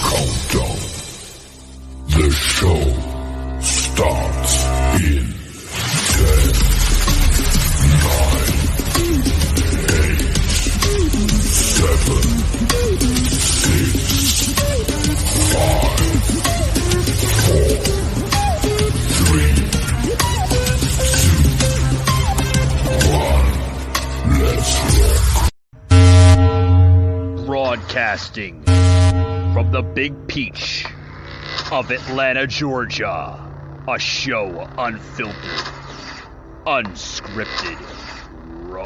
Countdown. The show starts in 10, 9, 8, 7, 6, 5, 4, 3, 2, 1. Let's rock. Broadcasting from the Big Peach of Atlanta, Georgia. A show unfiltered, unscripted, raw.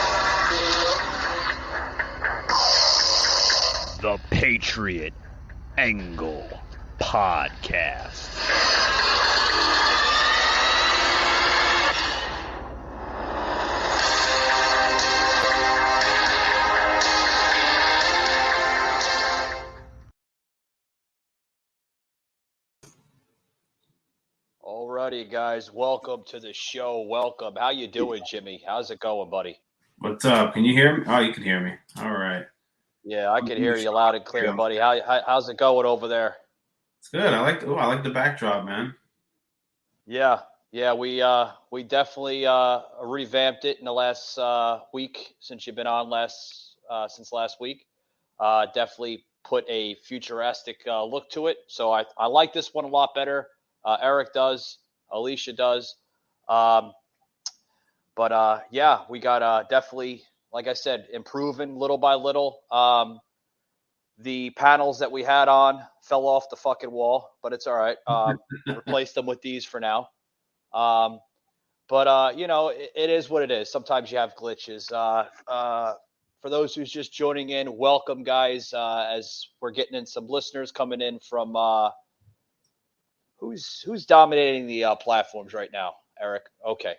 The Patriot Angle Podcast. Alrighty, guys, welcome to the show. Welcome. How you doing, Jimmy? How's it going, buddy? What's up? Can you hear me? Oh, you can hear me. All right. Yeah, I can hear you loud and clear, buddy. How's it going over there? It's good. I like the backdrop, man. Yeah, we definitely revamped it in the last week since you've been on since last week. Definitely put a futuristic look to it. So I like this one a lot better. Eric does, Alicia does. Yeah, we got definitely, like I said, improving little by little. The panels that we had on fell off the fucking wall, but it's all right. Replace them with these for now. You know, it is what it is. Sometimes you have glitches. For those who's just joining in, welcome, guys, as we're getting in some listeners coming in from who's dominating the platforms right now, Eric? Okay.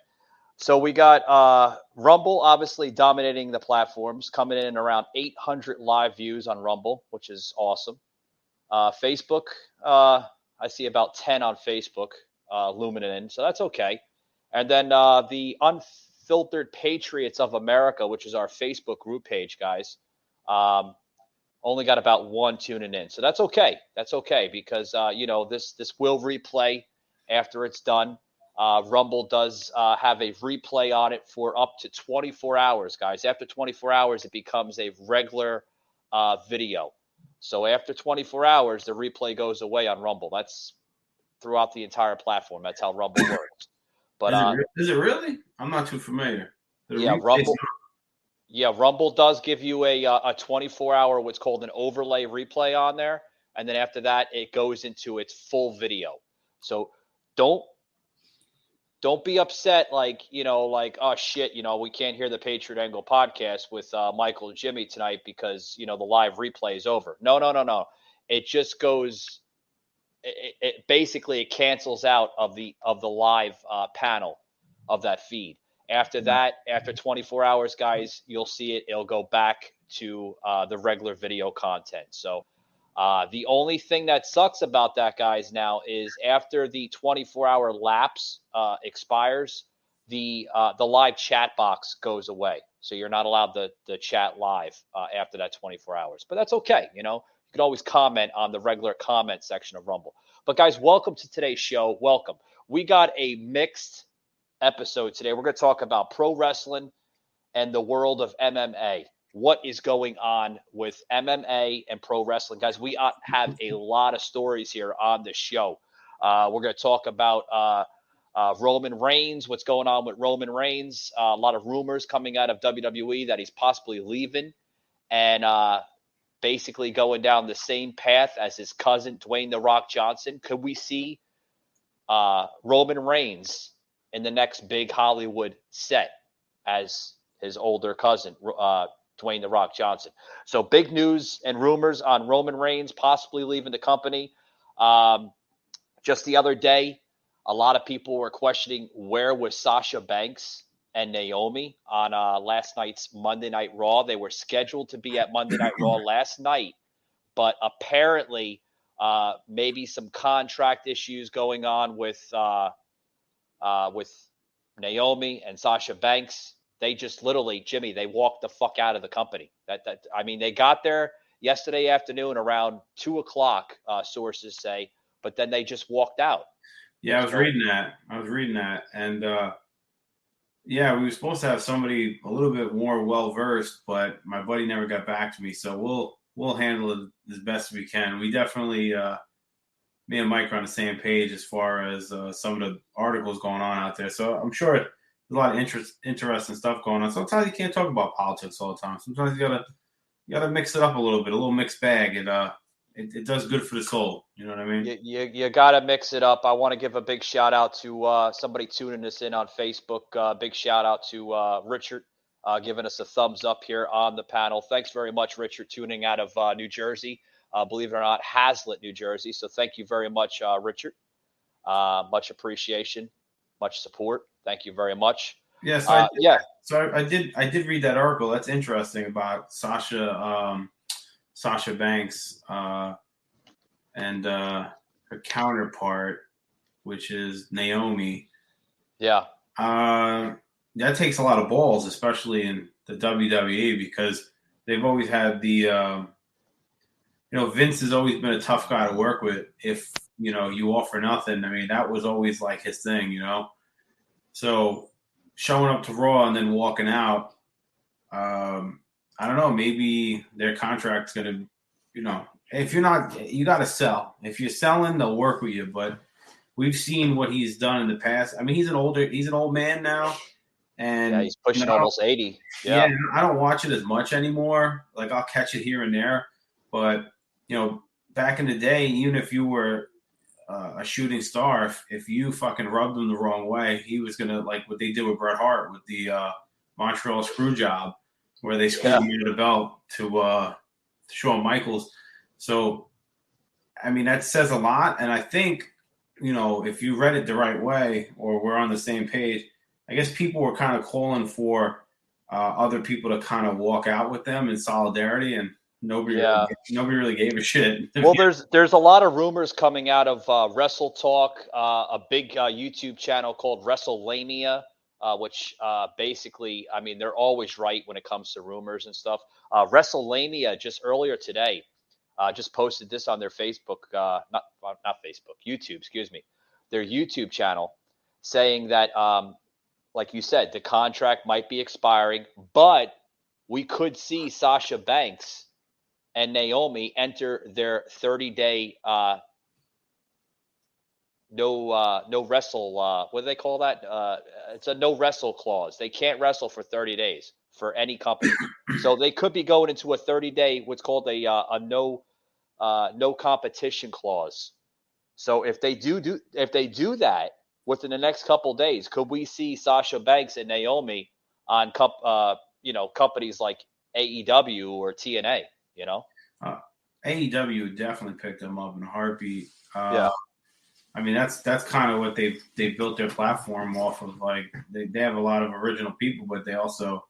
So we got Rumble obviously dominating the platforms, coming in around 800 live views on Rumble, which is awesome. Facebook, I see about 10 on Facebook, looming in, so that's okay. And then the Unfiltered Patriots of America, which is our Facebook group page, guys, only got about 1 tuning in. So that's okay. That's okay because, you know, this will replay after it's done. Rumble does have a replay on it for up to 24 hours, guys. After 24 hours, it becomes a regular video. So after 24 hours, the replay goes away on Rumble. That's throughout the entire platform. That's how Rumble works. But is it really? I'm not too familiar. Yeah, Rumble. Yeah, Rumble does give you a 24-hour what's called an overlay replay on there, and then after that, it goes into its full video. So don't be upset, like, you know, like, oh shit, you know, we can't hear the Patriot Angle podcast with Michael and Jimmy tonight because, you know, the live replay is over. No. It just goes. It basically cancels out of the live panel of that feed. After that, after 24 hours, guys, you'll see it. It'll go back to the regular video content. So the only thing that sucks about that, guys, now is after the 24-hour lapse expires, the live chat box goes away. So you're not allowed to chat live after that 24 hours. But that's okay. You know, you can always comment on the regular comment section of Rumble. But, guys, welcome to today's show. Welcome. We got a mixed episode today. We're going to talk about pro wrestling and the world of MMA. What is going on with MMA and pro wrestling? Guys, we have a lot of stories here on the show. We're going to talk about Roman Reigns, what's going on with Roman Reigns. A lot of rumors coming out of WWE that he's possibly leaving and basically going down the same path as his cousin, Dwayne "The Rock" Johnson. Could we see Roman Reigns in the next big Hollywood set as his older cousin, Dwayne "The Rock" Johnson? So big news and rumors on Roman Reigns possibly leaving the company. Just the other day, a lot of people were questioning where was Sasha Banks and Naomi on last night's Monday Night Raw. They were scheduled to be at Monday Night Raw last night, but apparently maybe some contract issues going on with Naomi and Sasha Banks. They just literally, Jimmy, they walked the fuck out of the company. I mean, they got there. yesterday afternoon around 2:00. Sources say, but then they just walked out. Yeah, I was reading that, and yeah, we were supposed to have somebody a little bit more well versed, but my buddy never got back to me. So we'll handle it as best we can. We definitely, me and Mike are on the same page as far as some of the articles going on out there. So I'm sure there's a lot of interesting stuff going on. Sometimes you can't talk about politics all the time. Sometimes you gotta mix it up a little bit, a little mixed bag. It does good for the soul. You know what I mean? You got to mix it up. I want to give a big shout out to somebody tuning us in on Facebook. Big shout out to Richard giving us a thumbs up here on the panel. Thanks very much, Richard, tuning out of New Jersey. Believe it or not, Hazlitt, New Jersey. So thank you very much, Richard. Much appreciation, much support. Thank you very much. Yeah. So I did read that article. That's interesting about Sasha Banks and her counterpart, which is Naomi. Yeah. That takes a lot of balls, especially in the WWE, because they've always had the Vince has always been a tough guy to work with. If you offer nothing, I mean, that was always like his thing, So showing up to Raw and then walking out, I don't know, maybe their contract's going to, if you're not, you got to sell. If you're selling, they'll work with you. But we've seen what he's done in the past. I mean, he's an old man now. And yeah, he's pushing almost 80. Yeah, I don't watch it as much anymore. Like, I'll catch it here and there. But, back in the day, even if you were a shooting star, if you fucking rubbed him the wrong way, he was going to, like what they did with Bret Hart with the Montreal screw job, where they screwed him into the belt to Shawn Michaels. So, I mean, that says a lot. And I think, if you read it the right way or we're on the same page, I guess people were kind of calling for other people to kind of walk out with them in solidarity, and nobody really gave a shit. Well, there's a lot of rumors coming out of Wrestle Talk, a big YouTube channel called WrestleLamia, which basically, I mean, they're always right when it comes to rumors and stuff. WrestleLamia just earlier today just posted this on their Facebook, not Facebook, YouTube, excuse me, their YouTube channel, saying that, like you said, the contract might be expiring, but we could see Sasha Banks and Naomi enter their 30-day no wrestle. What do they call that? It's a no wrestle clause. They can't wrestle for 30 days for any company. So they could be going into a 30-day, what's called a no competition clause. So if they do that within the next couple of days, could we see Sasha Banks and Naomi on companies like AEW or TNA? AEW definitely picked them up in a heartbeat. Yeah. I mean, that's kind of what they built their platform off of. Like, they have a lot of original people, but they also,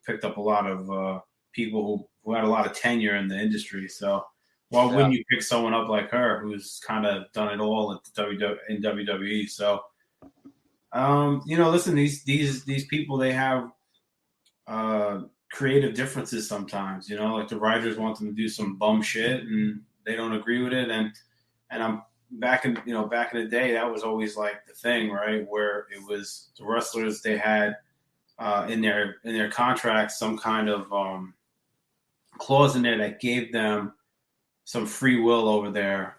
picked up a lot of people who had a lot of tenure in the industry. So why wouldn't you pick someone up like her, who's kind of done it all at the in WWE? So, listen, these people, they have creative differences sometimes. Like the writers want them to do some bum shit, and they don't agree with it. And I'm back in the day, that was always like the thing, right? Where it was the wrestlers, they had in their contracts some kind of clause in there that gave them some free will over their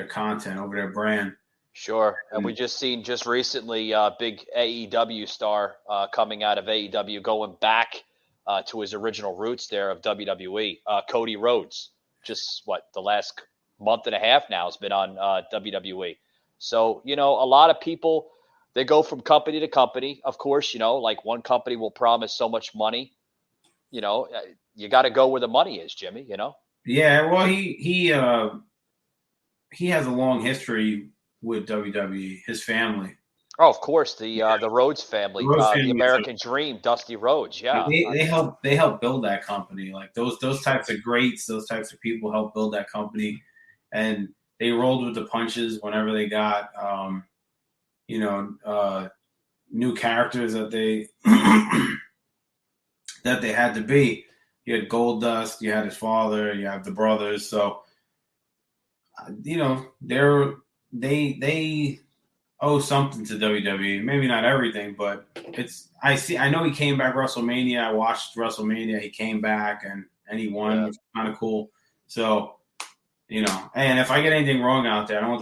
content, over their brand. Sure. And we just seen recently big AEW star coming out of AEW, going back to his original roots there of WWE, Cody Rhodes. Just the last month and a half now has been on WWE. So, a lot of people, they go from company to company. Of course, like one company will promise so much money. You got to go where the money is, Jimmy, Yeah, well, he has a long history with WWE, his family. Oh, of course, the Rhodes family, the American Dream, Dusty Rhodes. Yeah, they helped build that company. Like those types of greats, those types of people helped build that company, and they rolled with the punches whenever they got, new characters that they that they had to be. you had Goldust, you had his father, you have the brothers. So, they owe something to WWE. Maybe not everything, but I know he came back WrestleMania. I watched WrestleMania. He came back and he won, which was kind of cool. So, and if I get anything wrong out there, I don't want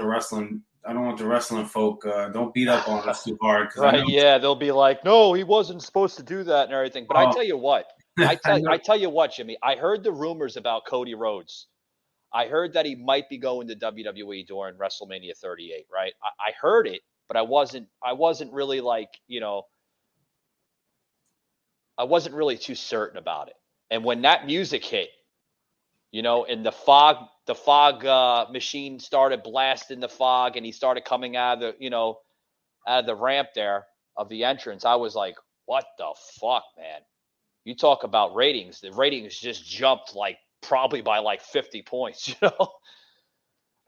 the wrestling folk don't beat up on us too hard. Right? Yeah, they'll be like, no, he wasn't supposed to do that and everything. But I tell you what, I tell you what, Jimmy, I heard the rumors about Cody Rhodes. I heard that he might be going to WWE during WrestleMania 38. Right? I heard it, but I wasn't really I wasn't really too certain about it. And when that music hit, and the fog machine started blasting the fog, and he started coming out of the ramp there of the entrance, I was like, what the fuck, man? You talk about ratings. The ratings just jumped probably by 50 points,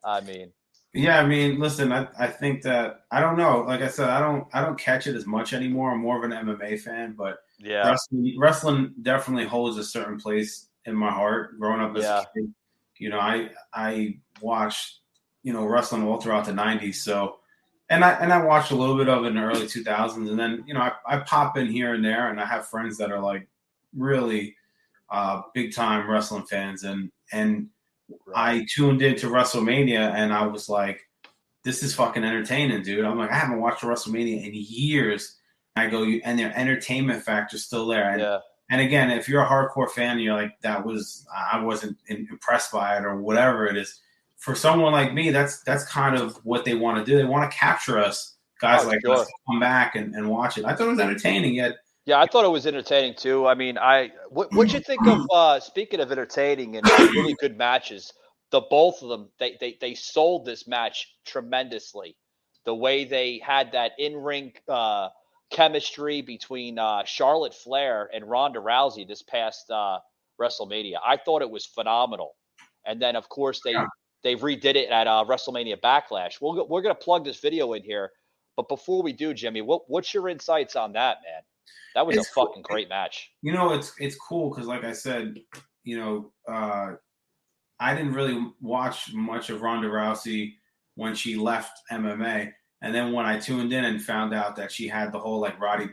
I mean. Yeah, I mean, listen, I think that, I don't know. Like I said, I don't catch it as much anymore. I'm more of an MMA fan, but yeah, wrestling definitely holds a certain place in my heart. Growing up as a kid, I watched, wrestling all throughout the 90s. So, and I watched a little bit of it in the early 2000s, and then I pop in here and there, and I have friends that are really big time wrestling fans, and I tuned into WrestleMania, and I was like, this is fucking entertaining, dude. I'm like, I haven't watched WrestleMania in years. I go, and their entertainment factor's still there. And, and again, if you're a hardcore fan, you're like, I wasn't impressed by it or whatever it is. For someone like me, that's kind of what they want to do. They want to capture us, guys us, to come back and watch it. I thought it was entertaining, yet. Yeah, I thought it was entertaining too. I mean, what'd you think of, speaking of entertaining and really good matches, both of them, they sold this match tremendously. The way they had that in-ring chemistry between Charlotte Flair and Ronda Rousey this past WrestleMania. I thought it was phenomenal. And then, of course, they redid it at WrestleMania Backlash. We're going to plug this video in here. But before we do, Jimmy, what's your insights on that, man? That was a fucking great match. It's cool because, like I said, I didn't really watch much of Ronda Rousey when she left MMA. And then when I tuned in and found out that she had the whole Roddy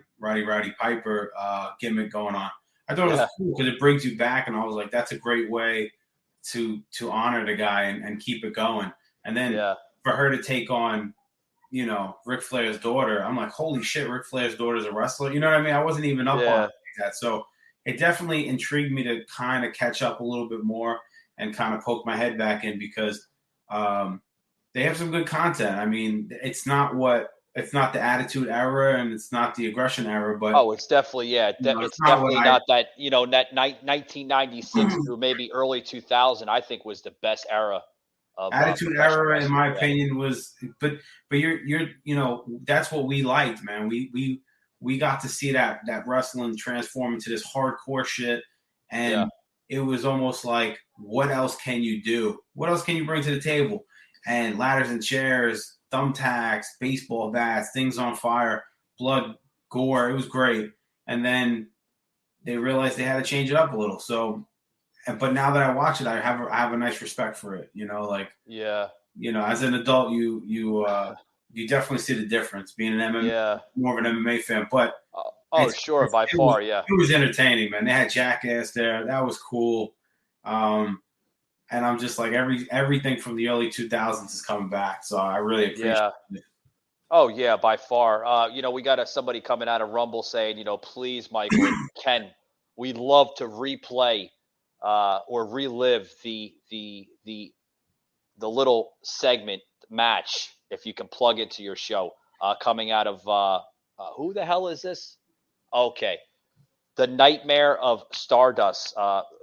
Piper gimmick going on, I thought it was cool because it brings you back. And I was like, that's a great way to honor the guy and keep it going. And then for her to take on, Ric Flair's daughter, I'm like, holy shit, Ric Flair's daughter's a wrestler. You know what I mean? I wasn't even up on it like that. So it definitely intrigued me to kind of catch up a little bit more and kind of poke my head back in because they have some good content. I mean, it's not the Attitude Era and it's not the Aggression Era, but it's definitely it's definitely not that that 1996 through maybe early 2000. I think was the best era of Attitude Era, in my opinion, was. But you're that's what we liked, man. We got to see that wrestling transform into this hardcore shit, and it was almost like, what else can you do? What else can you bring to the table? And ladders and chairs, thumbtacks, baseball bats, things on fire, blood, gore. It was great. And then they realized they had to change it up a little. So, but now that I watch it, I have a nice respect for it. As an adult, you definitely see the difference being an MMA, more of an MMA fan. But by far. It was entertaining, man. They had Jackass there. That was cool. And I'm just like, everything from the early 2000s is coming back. So I really appreciate it. Oh, yeah, by far. We got somebody coming out of Rumble saying, please, Michael, Ken, we'd love to replay or relive the little segment match, if you can plug into your show, coming out of who the hell is this? Okay. The Nightmare of Stardust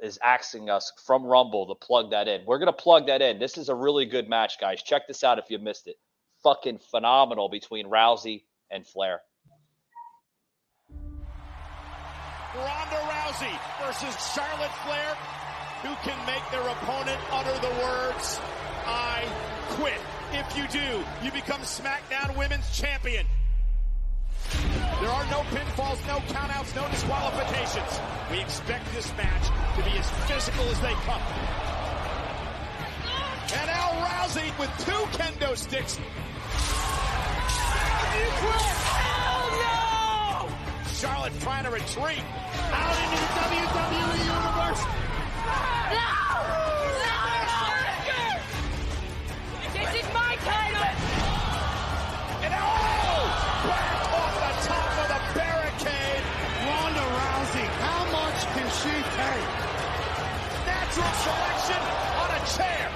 is asking us from Rumble to plug that in. We're going to plug that in. This is a really good match, guys. Check this out if you missed it. Fucking phenomenal between Rousey and Flair. Ronda Rousey versus Charlotte Flair. Who can make their opponent utter the words, I quit? If you do, you become SmackDown Women's Champion. There are no pinfalls, no countouts, no disqualifications. We expect this match to be as physical as they come. And Al Rousey with 2 kendo sticks. Hell no! Charlotte trying to retreat out into the WWE Universe. No! This is my title! And back off the top of the barricade. Ronda Rousey, how much can she take? Natural selection on a chair.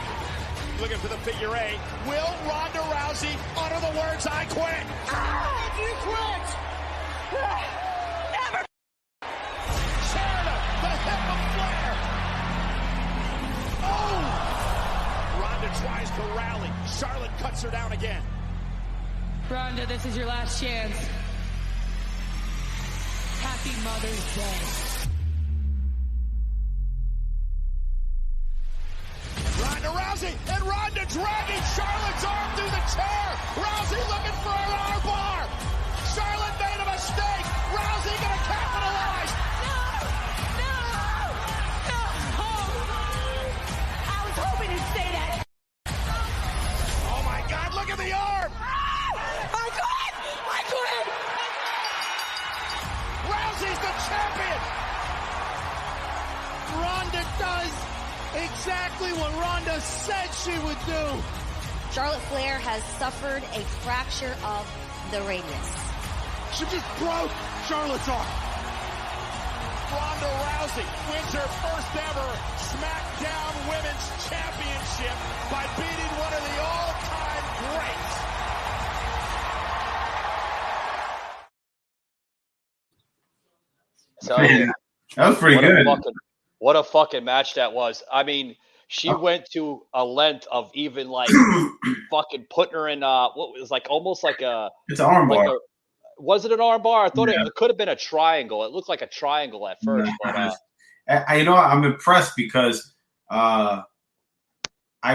Looking for the figure 8. Will Ronda Rousey utter the words, I quit? You quit! Never! Chair to the hip of Flair. Oh! Ronda tries to rally. Charlotte cuts her down again. Ronda, this is your last chance. Happy Mother's Day. Ronda Rousey and Ronda dragging Charlotte's arm through the chair. Rousey looking for an arm bar. Charlotte made a mistake. Rousey gonna capitalize. No! I was hoping you'd say that. Oh my God, look at the arm. I quit! Rousey's the champion. Ronda does exactly what Ronda said she would do. Charlotte Flair has suffered a fracture of the radius. She just broke Charlotte's arm. Ronda Rousey wins her first ever SmackDown Women's Championship by beating one of the all-time greats. So, Man, that was pretty good. What a fucking match that was. I mean, she went to a length of even like fucking putting her in what was like almost like a It's an armbar. was it an arm bar? I thought it could have been a triangle. It looked like a triangle at first, but I'm impressed because I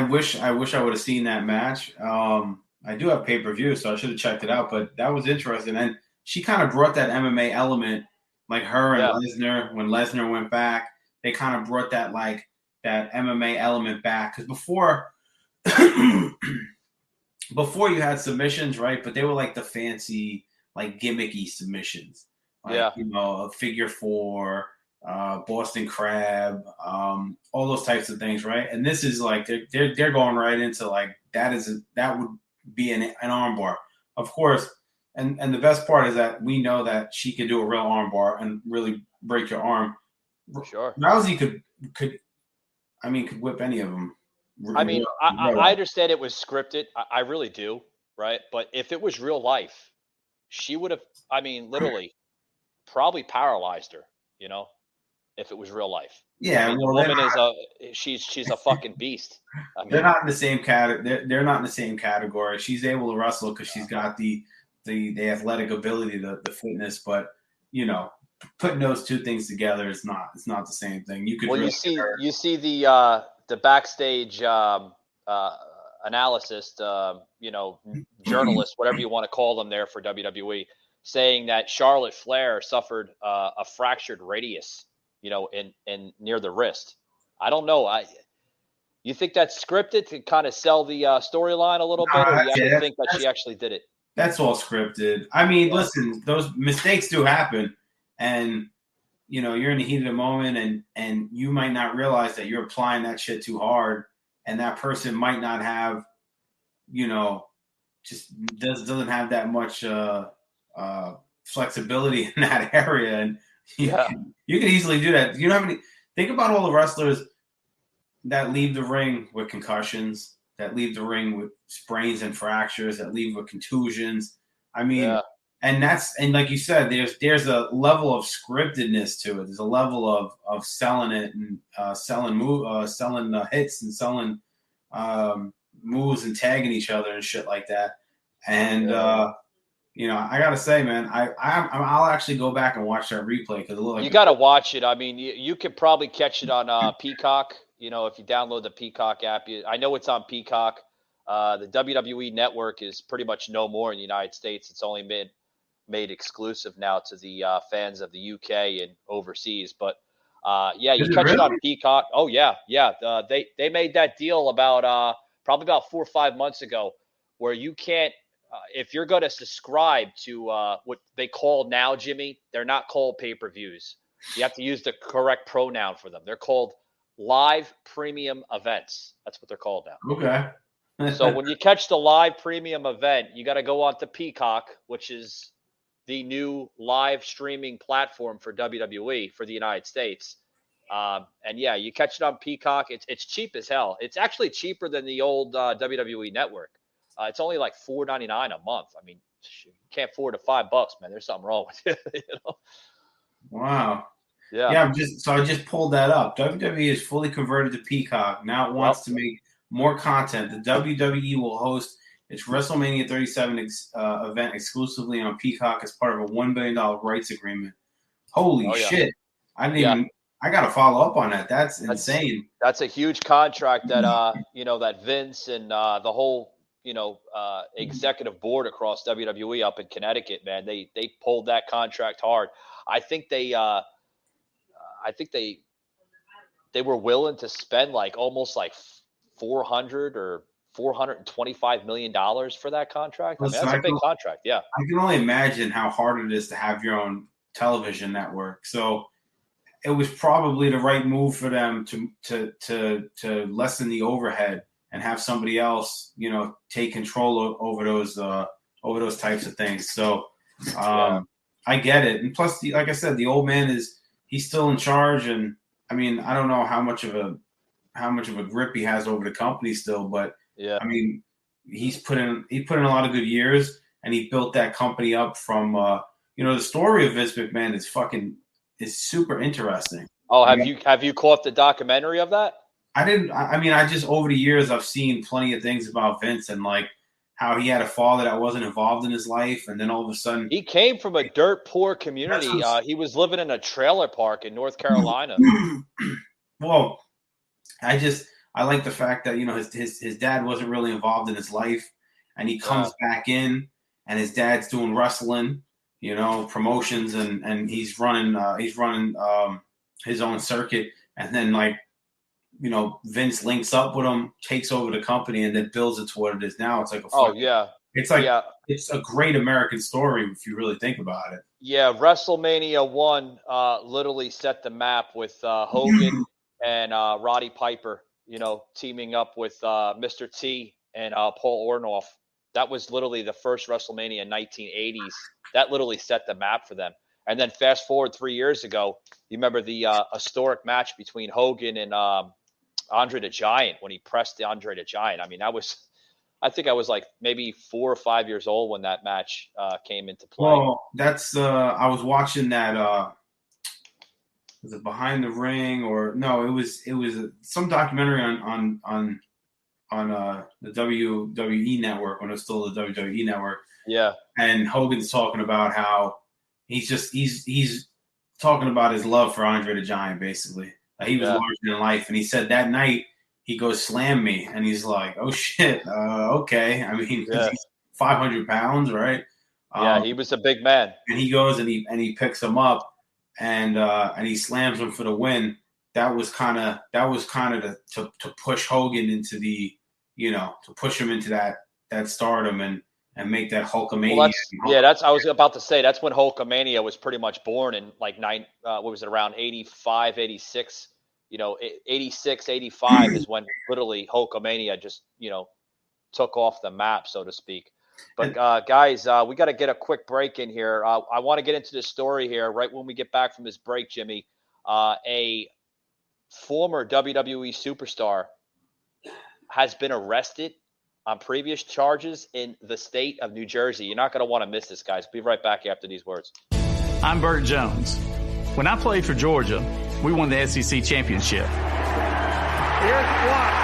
wish I would have seen that match. I do have pay-per-view, so I should have checked it out. But that was interesting, and she kind of brought that MMA element, like her and Lesnar. When Lesnar went back, they kind of brought that like that MMA element back because before you had submissions, right? But they were like the fancy, like gimmicky submissions, like, a figure 4. Boston Crab, all those types of things, right? And this is like they're going right into like that would be an armbar, of course. And the best part is that we know that she could do a real armbar and really break your arm. Sure, Rousey could whip any of them. I mean, I understand it was scripted. I really do, right? But if it was real life, she would have. I mean, literally, probably paralyzed her. If it was real life. Yeah, I mean, the woman is she's a fucking beast. I mean, they're not in the same category. They're not in the same category. She's able to wrestle because she's got the athletic ability, the fitness. But putting those two things together is not. It's not the same thing. You could. Well, really you see the backstage analysis, journalists, whatever you want to call them, there for WWE, saying that Charlotte Flair suffered a fractured radius. In near the wrist. I don't know. You think that's scripted to kind of sell the storyline a little bit, or you actually think that she actually did it? That's all scripted. I mean, listen, those mistakes do happen, and you're in the heat of the moment, and you might not realize that you're applying that shit too hard, and that person might not have, just doesn't have that much flexibility in that area, and you can easily do that. Think about all the wrestlers that leave the ring with concussions, that leave the ring with sprains and fractures, that leave with contusions. I mean, and like you said, there's a level of scriptedness to it. There's a level of selling it and selling hits and selling moves and tagging each other and shit like that. And I gotta say, man, I'll actually go back and watch that replay because it looked like you gotta watch it. I mean, you could probably catch it on Peacock. If you download the Peacock app, I know it's on Peacock. The WWE Network is pretty much no more in the United States. It's only made exclusive now to the fans of the UK and overseas. But yeah, you Is it catch it on really? Peacock. Oh yeah. They made that deal about probably about 4 or 5 months ago, where you can't if you're going to subscribe to what they call now, Jimmy, they're not called pay-per-views. You have to use the correct pronoun for them. They're called live premium events. That's what they're called now. Okay. So when you catch the live premium event, you got to go on to Peacock, which is the new live streaming platform for WWE for the United States. And yeah, you catch it on Peacock. It's cheap as hell. It's actually cheaper than the old WWE network. It's only like $4.99 a month. I mean, you can't afford $5, man. There's something wrong with it. You know? Wow. Yeah. I just pulled that up. WWE is fully converted to Peacock. Now it wants to make more content. The WWE will host its WrestleMania 37 event exclusively on Peacock as part of a $1 billion rights agreement. Holy shit. I got to follow up on that. That's insane. That's a huge contract that, that Vince and the whole, executive board across WWE up in Connecticut, man, they pulled that contract hard. I think they were willing to spend almost $400 or $425 million for that contract. I mean, that's a big contract. Yeah. I can only imagine how hard it is to have your own television network. So it was probably the right move for them to lessen the overhead and have somebody else, take control over those types of things. So I get it. And plus, like I said, the old man he's still in charge. And I mean, I don't know how much of a grip he has over the company still, but yeah, I mean, he put in a lot of good years, and he built that company up from, the story of Vince McMahon is super interesting. Oh, have you caught the documentary of that? I didn't. I mean, I just over the years I've seen plenty of things about Vince and how he had a father that wasn't involved in his life, and then all of a sudden he came from a dirt poor community. He was living in a trailer park in North Carolina. Well, I like the fact that his dad wasn't really involved in his life, and he comes back in, and his dad's doing wrestling, promotions, and he's running his own circuit, and then Vince links up with him, takes over the company, and then builds it to what it is now. It's it's a great American story if you really think about it. Yeah, WrestleMania 1 literally set the map with Hogan and Roddy Piper, teaming up with Mr. T and Paul Orndorff. That was literally the first WrestleMania in 1980s. That literally set the map for them. And then fast forward 3 years ago, you remember the historic match between Hogan and Andre the Giant when he pressed the Andre the Giant. I mean, I think I was maybe 4 or 5 years old when that match came into play. Well, that's I was watching that. Was it Behind the Ring or no? It was some documentary on the WWE network when it was still the WWE network. Yeah, and Hogan's talking about how he's talking about his love for Andre the Giant, basically. He was larger than life, and he said that night he goes slam me, and he's like, "Oh shit, okay." I mean, he's 500 pounds, right? Yeah, he was a big man. And he goes and he picks him up, and he slams him for the win. That was kind of to push Hogan into the to push him into that stardom and make that Hulkamania. Well, I was about to say that's when Hulkamania was pretty much born in around 85, 86. 86, 85 is when literally Hulkamania just, took off the map, so to speak. But guys, we got to get a quick break in here. I want to get into this story here right when we get back from this break, Jimmy. A former WWE superstar has been arrested on previous charges in the state of New Jersey. You're not going to want to miss this, guys. Be right back after these words. I'm Burt Jones. When I played for Georgia, we won the SEC championship. Here's blocked,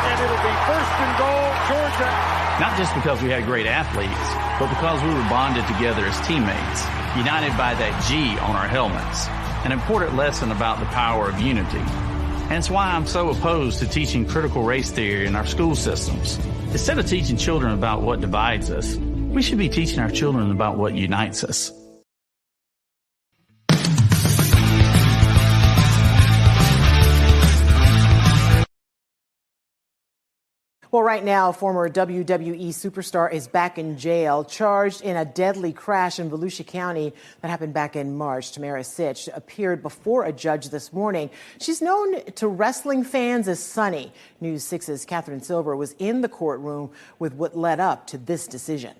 and it'll be first and goal, Georgia. Not just because we had great athletes, but because we were bonded together as teammates, united by that G on our helmets. An important lesson about the power of unity. And it's why I'm so opposed to teaching critical race theory in our school systems. Instead of teaching children about what divides us, We should be teaching our children about what unites us. Well, right now, former WWE superstar is back in jail, charged in a deadly crash in Volusia County that happened back in March. Tamara Sitch appeared before a judge this morning. She's known to wrestling fans as Sunny. News 6's Catherine Silver was in the courtroom with what led up to this decision.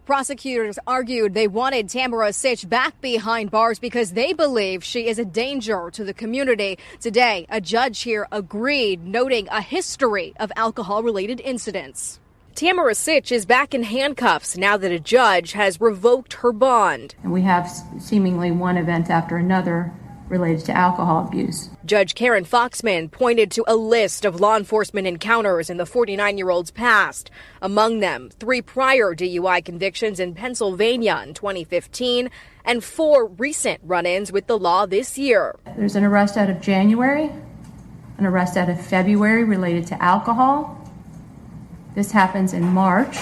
Prosecutors argued they wanted Tamara Sitch back behind bars because they believe she is a danger to the community. Today, a judge here agreed, noting a history of alcohol-related incidents. Tamara Sitch is back in handcuffs now that a judge has revoked her bond. And we have seemingly one event after another related to alcohol abuse. Judge Karen Foxman pointed to a list of law enforcement encounters in the 49-year-old's past. Among them, 3 prior DUI convictions in Pennsylvania in 2015 and 4 recent run-ins with the law this year. There's an arrest out of January, an arrest out of February related to alcohol. This happens in March.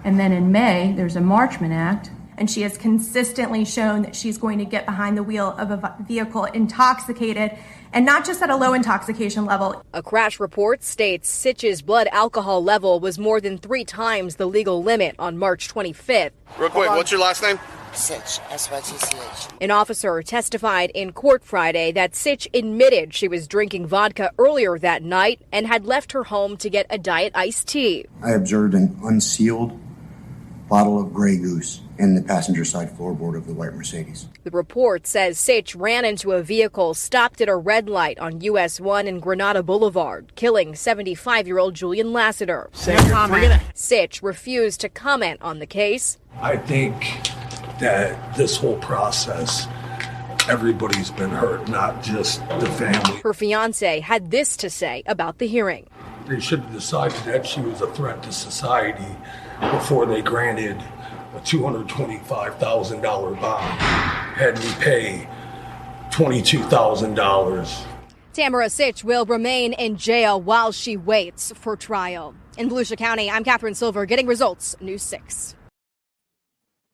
And then in May, there's a Marchman Act. And she has consistently shown that she's going to get behind the wheel of a vehicle intoxicated, and not just at a low intoxication level. A crash report states Sitch's blood alcohol level was more than 3 times the legal limit on March 25th. Real quick, what's your last name? Sitch, S-Y-T-C-H. An officer testified in court Friday that Sitch admitted she was drinking vodka earlier that night and had left her home to get a Diet iced tea. I observed an unsealed bottle of Grey Goose in the passenger side floorboard of the white Mercedes. The report says Sitch ran into a vehicle stopped at a red light on US 1 and Granada Boulevard, killing 75-year-old Julian Lassiter. Sitch refused to comment on the case. I think that this whole process, everybody's been hurt, not just the family. Her fiance had this to say about the hearing. They should have decided that she was a threat to society before they granted a $225,000 bond, had me pay $22,000. Tamara Sitch will remain in jail while she waits for trial. In Volusia County, I'm Catherine Silver, getting results, News 6.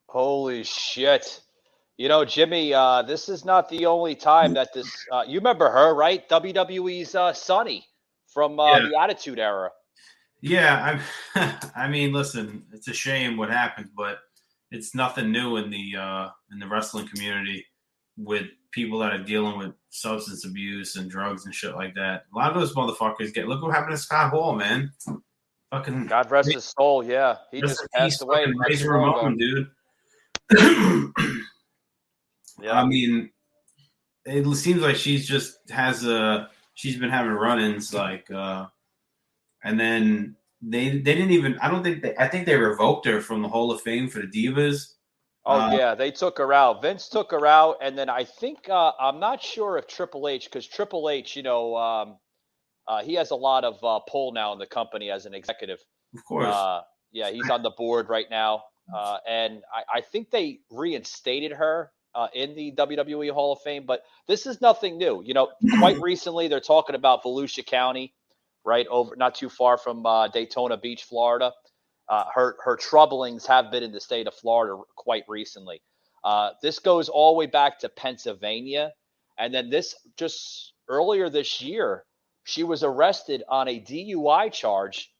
Holy shit. You know, Jimmy, this is not the only time that this you remember her, right? WWE's Sunny from the Attitude Era. Yeah, I mean, listen, it's a shame what happened, but it's nothing new in the wrestling community with people that are dealing with substance abuse and drugs and shit like that. A lot of those motherfuckers look what happened to Scott Hall, man. Fucking God rest his soul. Yeah, he just passed away. Razor Ramon, dude. Yeah, I mean, it seems like she's been having run-ins like. And then they didn't even. I think they revoked her from the Hall of Fame for the Divas. Oh yeah, they took her out. Vince took her out, and then I think I'm not sure if Triple H, because Triple H, he has a lot of pull now in the company as an executive. Of course. Yeah, he's on the board right now, and I think they reinstated her in the WWE Hall of Fame. But this is nothing new. You know, quite recently they're talking about Volusia County. Right over, not too far from Daytona Beach, Florida. Her troublings have been in the state of Florida quite recently. This goes all the way back to Pennsylvania, and then just earlier this year, she was arrested on a DUI charge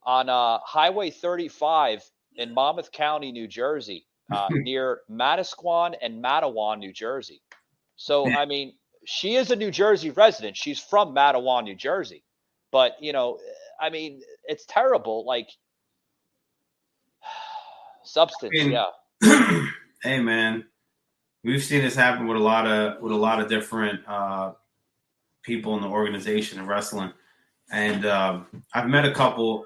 on Highway 35 in Monmouth County, New Jersey, near Manasquan and Matawan, New Jersey. So, I mean, she is a New Jersey resident. She's from Matawan, New Jersey. But, I mean, it's terrible. Like, substance, yeah. Hey, man, we've seen this happen with a lot of different people in the organization of wrestling, and I've met a couple.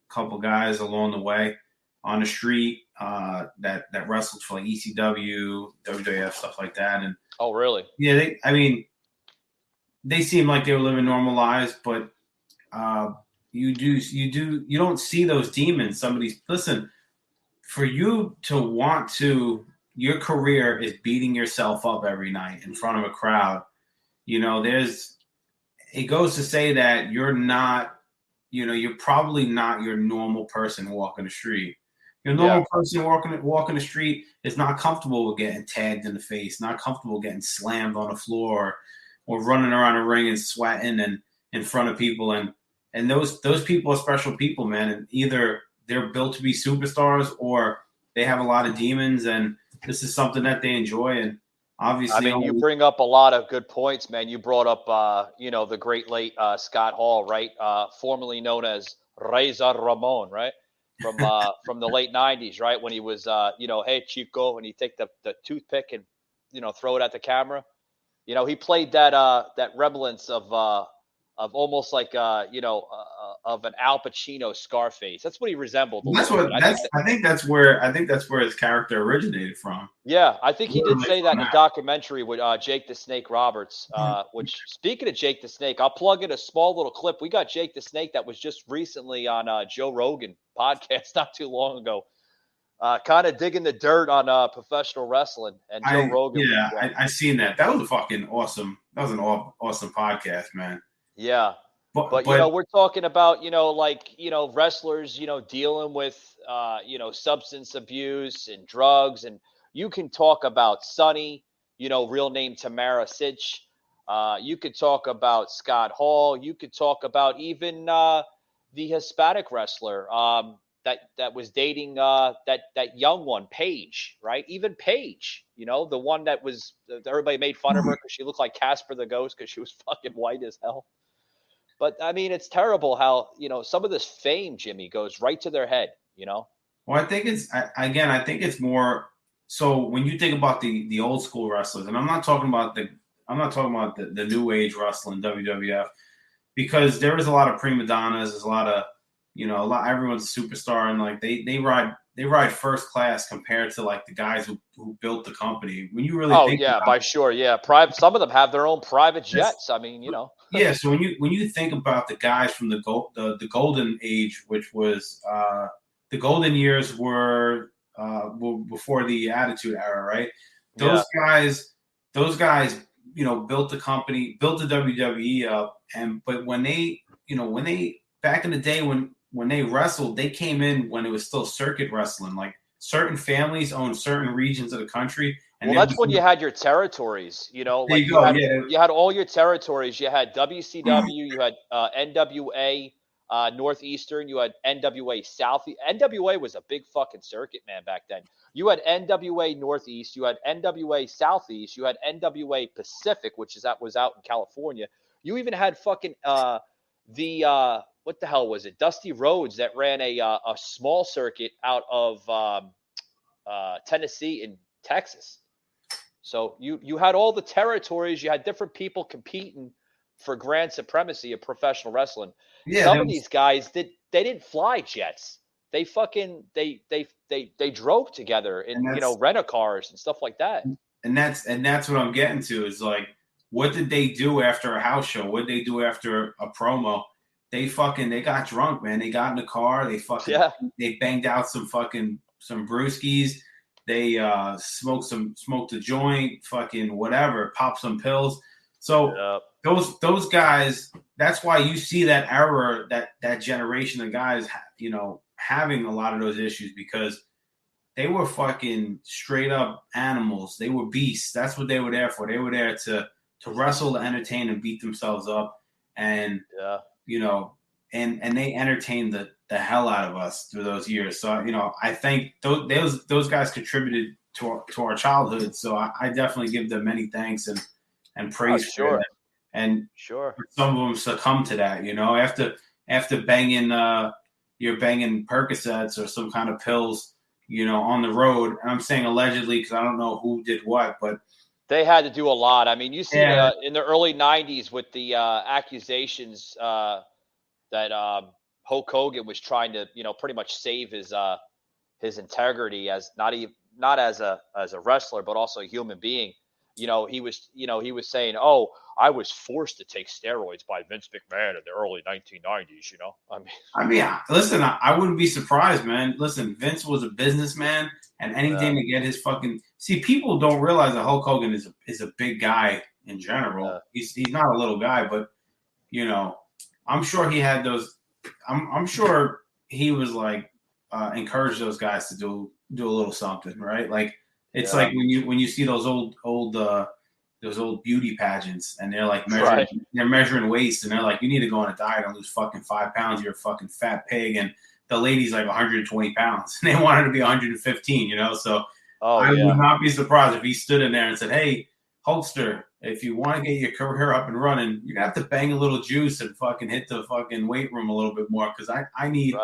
Couple guys along the way on the street that wrestled for like ECW, WWF, stuff like that. And oh, really? Yeah, they seem like they were living normal lives, but you don't see those demons. Listen, for you to want to, your career is beating yourself up every night in front of a crowd. It goes to say that you're you're probably not your normal person walking the street. Your normal person walking the street is not comfortable with getting tagged in the face, not comfortable getting slammed on the floor, or running around a ring and sweating and in front of people. And those people are special people, man. And either they're built to be superstars or they have a lot of demons, and this is something that they enjoy. And obviously, I mean, you bring up a lot of good points, man. You brought up, the great late Scott Hall, right? Formerly known as Razor Ramon, right? From the late 90s, right? When he was, hey, Chico, and he'd take the toothpick and, throw it at the camera. He played that remnants of almost like, of an Al Pacino Scarface. That's what he resembled. I think that's where his character originated from. Yeah, I think he did say that in a documentary with Jake the Snake Roberts. Which, speaking of Jake the Snake, I'll plug in a small little clip. We got Jake the Snake that was just recently on Joe Rogan podcast not too long ago. Kind of digging the dirt on professional wrestling, and Joe Rogan. Yeah, I seen that. That was a fucking awesome. That was an awesome podcast, man. Yeah, but we're talking about wrestlers dealing with substance abuse and drugs, and you can talk about Sonny, real name Tamara Sitch. You could talk about Scott Hall. You could talk about even the Hispanic wrestler that was dating that young one, Paige, right? Even Paige, the one that everybody made fun of her because she looked like Casper the Ghost because she was fucking white as hell. But I mean, it's terrible how some of this fame, Jimmy, goes right to their head. Well, I think it's more. So when you think about the old school wrestlers, and I'm not talking about the new age wrestling WWF, because there is a lot of prima donnas. There's a lot of everyone's a superstar, and like they ride first class compared to like the guys who built the company. When you really think by sure, yeah. Some of them have their own private jets. I mean, Yeah, so when you think about the guys from the golden age, which was the golden years were before the Attitude Era, right? Those guys, built the company, built the WWE up, but when they back in the day when they wrestled, they came in when it was still circuit wrestling. Like certain families owned certain regions of the country. And that's when you had your territories, you had all your territories. You had WCW, you had NWA Northeastern, you had NWA South. NWA was a big fucking circuit, man, back then. You had NWA Northeast, you had NWA Southeast, you had NWA Pacific, which was out in California. You even had fucking what the hell was it? Dusty Rhodes that ran a small circuit out of Tennessee and Texas. So you had all the territories. You had different people competing for grand supremacy of professional wrestling. Yeah, some of these guys they didn't fly jets. They fucking they drove together in rent cars and stuff like that. And that's what I'm getting to is like, what did they do after a house show? What did they do after a promo? They got drunk, man. They got in the car. They banged out some brewskis. They smoked a joint, fucking whatever, popped some pills. So those guys, that's why you see that era, that generation of guys, having a lot of those issues, because they were fucking straight up animals. They were beasts. That's what they were there for. They were there to wrestle, to entertain, and beat themselves up. And and they entertained the hell out of us through those years. So I think those guys contributed to our childhood. So I definitely give them many thanks and praise for it. And some of them succumb to that. After banging you're banging Percocets or some kind of pills, on the road. And I'm saying allegedly because I don't know who did what, but they had to do a lot. I mean, you see in the early 90s with the accusations that Hulk Hogan was trying to, pretty much save his integrity as not as a wrestler, but also a human being. He was saying, "Oh, I was forced to take steroids by Vince McMahon in the early 1990s." Listen, I wouldn't be surprised, man. Listen, Vince was a businessman, and anything to get his fucking. See, people don't realize that Hulk Hogan is a big guy in general. He's not a little guy, but I'm sure he had those I'm sure he was like encouraged those guys to do a little something, right? Like it's like when you see those old beauty pageants and they're like measuring waist and they're like, you need to go on a diet and lose fucking 5 pounds. You're a fucking fat pig. And the lady's like 120 pounds and they want her to be 115, you know? So I would not be surprised if he stood in there and said, hey, Hulkster, if you want to get your career up and running, you're gonna have to bang a little juice and fucking hit the fucking weight room a little bit more. Cause I need,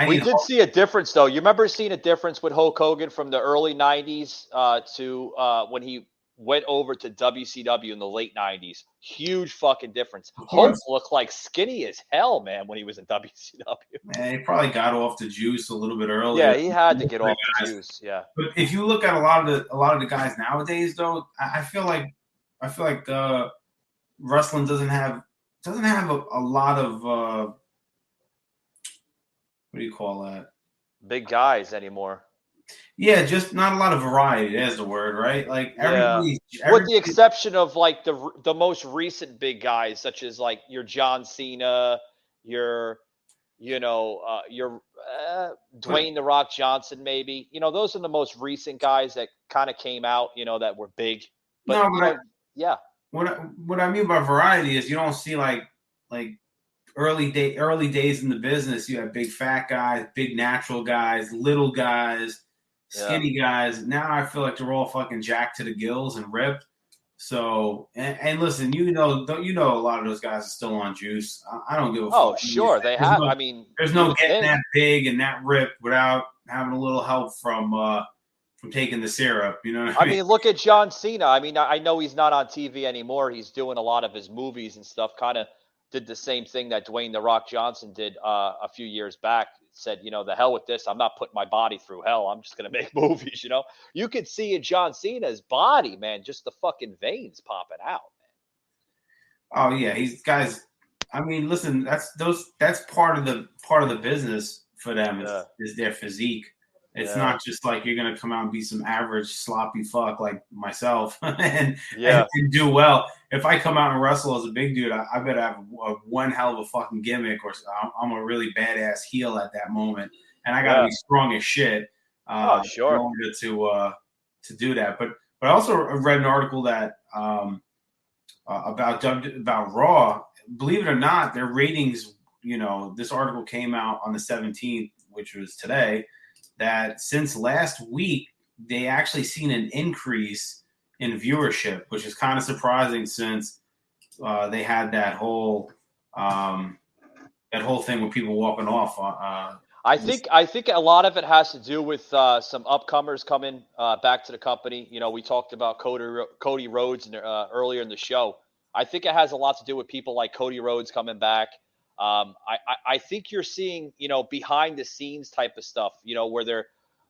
we did see a difference though. You remember seeing a difference with Hulk Hogan from the early 90s to when he went over to WCW in the late 90s. Huge fucking difference. Hulk looked like skinny as hell, man, when he was in WCW. Man, he probably got off the juice a little bit earlier. Yeah, he had to get off the juice. Yeah. But if you look at a lot of the guys nowadays, though, I feel like wrestling doesn't have a lot of what do you call that? Big guys anymore. Yeah, just not a lot of variety. There's the word, right? Like with the exception of like the most recent big guys, such as like your John Cena, your Dwayne The Rock Johnson, maybe. You know, those are the most recent guys that kind of came out, you know, that were big. But what I mean by variety is you don't see like early days in the business. You have big fat guys, big natural guys, little guys, skinny guys. Now I feel like they're all fucking jacked to the gills and ripped. So and listen, you know a lot of those guys are still on juice. I don't give a fuck. Oh, sure, they have. I mean, there's no getting that big and that ripped without having a little help from taking the syrup. You know what I mean? I mean, look at John Cena. I mean, I know he's not on TV anymore. He's doing a lot of his movies and stuff. Kind of did the same thing that Dwayne The Rock Johnson did a few years back. Said, you know, the hell with this. I'm not putting my body through hell. I'm just going to make movies, you know. You could see in John Cena's body, man, just the fucking veins popping out, Oh, man. yeah. Guys, I mean, listen, that's part of the business for them is their physique. It's not just like you're going to come out and be some average sloppy fuck like myself and do well. If I come out and wrestle as a big dude, I better have one hell of a fucking gimmick, or I'm a really badass heel at that moment, and I got to be strong as shit. Sure. In order to do that. But I also read an article that about Raw. Believe it or not, their ratings. You know, this article came out on the 17th, which was today. That since last week, they actually seen an increase in viewership, which is kind of surprising since they had that whole thing with people walking off. I think a lot of it has to do with some upcomers coming back to the company. You know, we talked about Cody Rhodes earlier in the show. I think it has a lot to do with people like Cody Rhodes coming back. I think you're seeing, you know, behind the scenes type of stuff, you know, where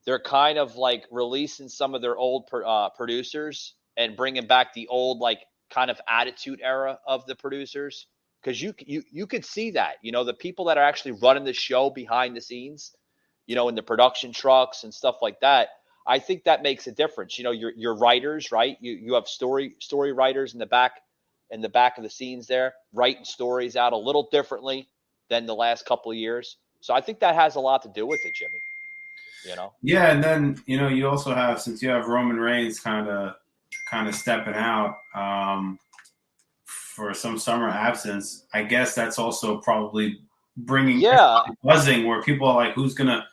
they're kind of like releasing some of their old producers and bringing back the old, like, kind of attitude era of the producers. Because you could see that, you know, the people that are actually running the show behind the scenes, you know, in the production trucks and stuff like that. I think that makes a difference. You know, your writers, right? You have story writers in the back of the scenes there, writing stories out a little differently than the last couple of years. So I think that has a lot to do with it, Jimmy. You know? Yeah, and then, you know, you also have, since you have Roman Reigns kind of stepping out for some summer absence, I guess that's also probably bringing buzzing where people are like, who's gonna,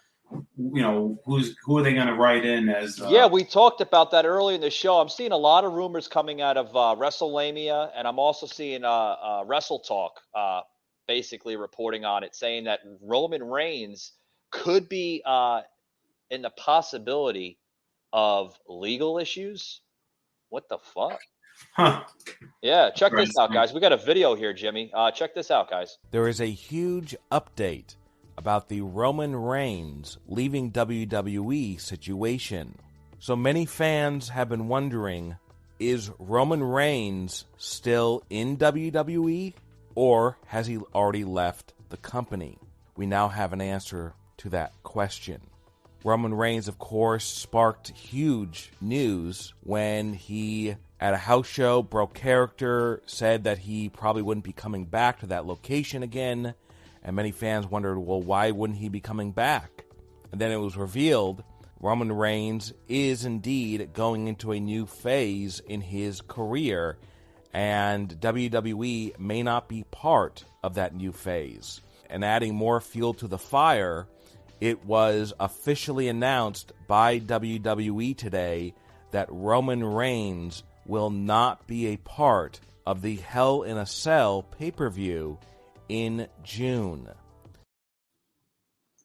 you know, who are they gonna write in as? We talked about that earlier in the show. I'm seeing a lot of rumors coming out of WrestleMania, and I'm also seeing Wrestle Talk basically reporting on it, saying that Roman Reigns could be in the possibility of legal issues. What the fuck? Huh. Yeah, check this out, guys. We got a video here, Jimmy. Check this out, guys. There is a huge update about the Roman Reigns leaving WWE situation. So many fans have been wondering, is Roman Reigns still in WWE, or has he already left the company? We now have an answer to that question. Roman Reigns, of course, sparked huge news when he, at a house show, broke character, said that he probably wouldn't be coming back to that location again, and many fans wondered, well, why wouldn't he be coming back? And then it was revealed Roman Reigns is indeed going into a new phase in his career, and WWE may not be part of that new phase. And adding more fuel to the fire, it was officially announced by WWE today that Roman Reigns will not be a part of the Hell in a Cell pay-per-view in June.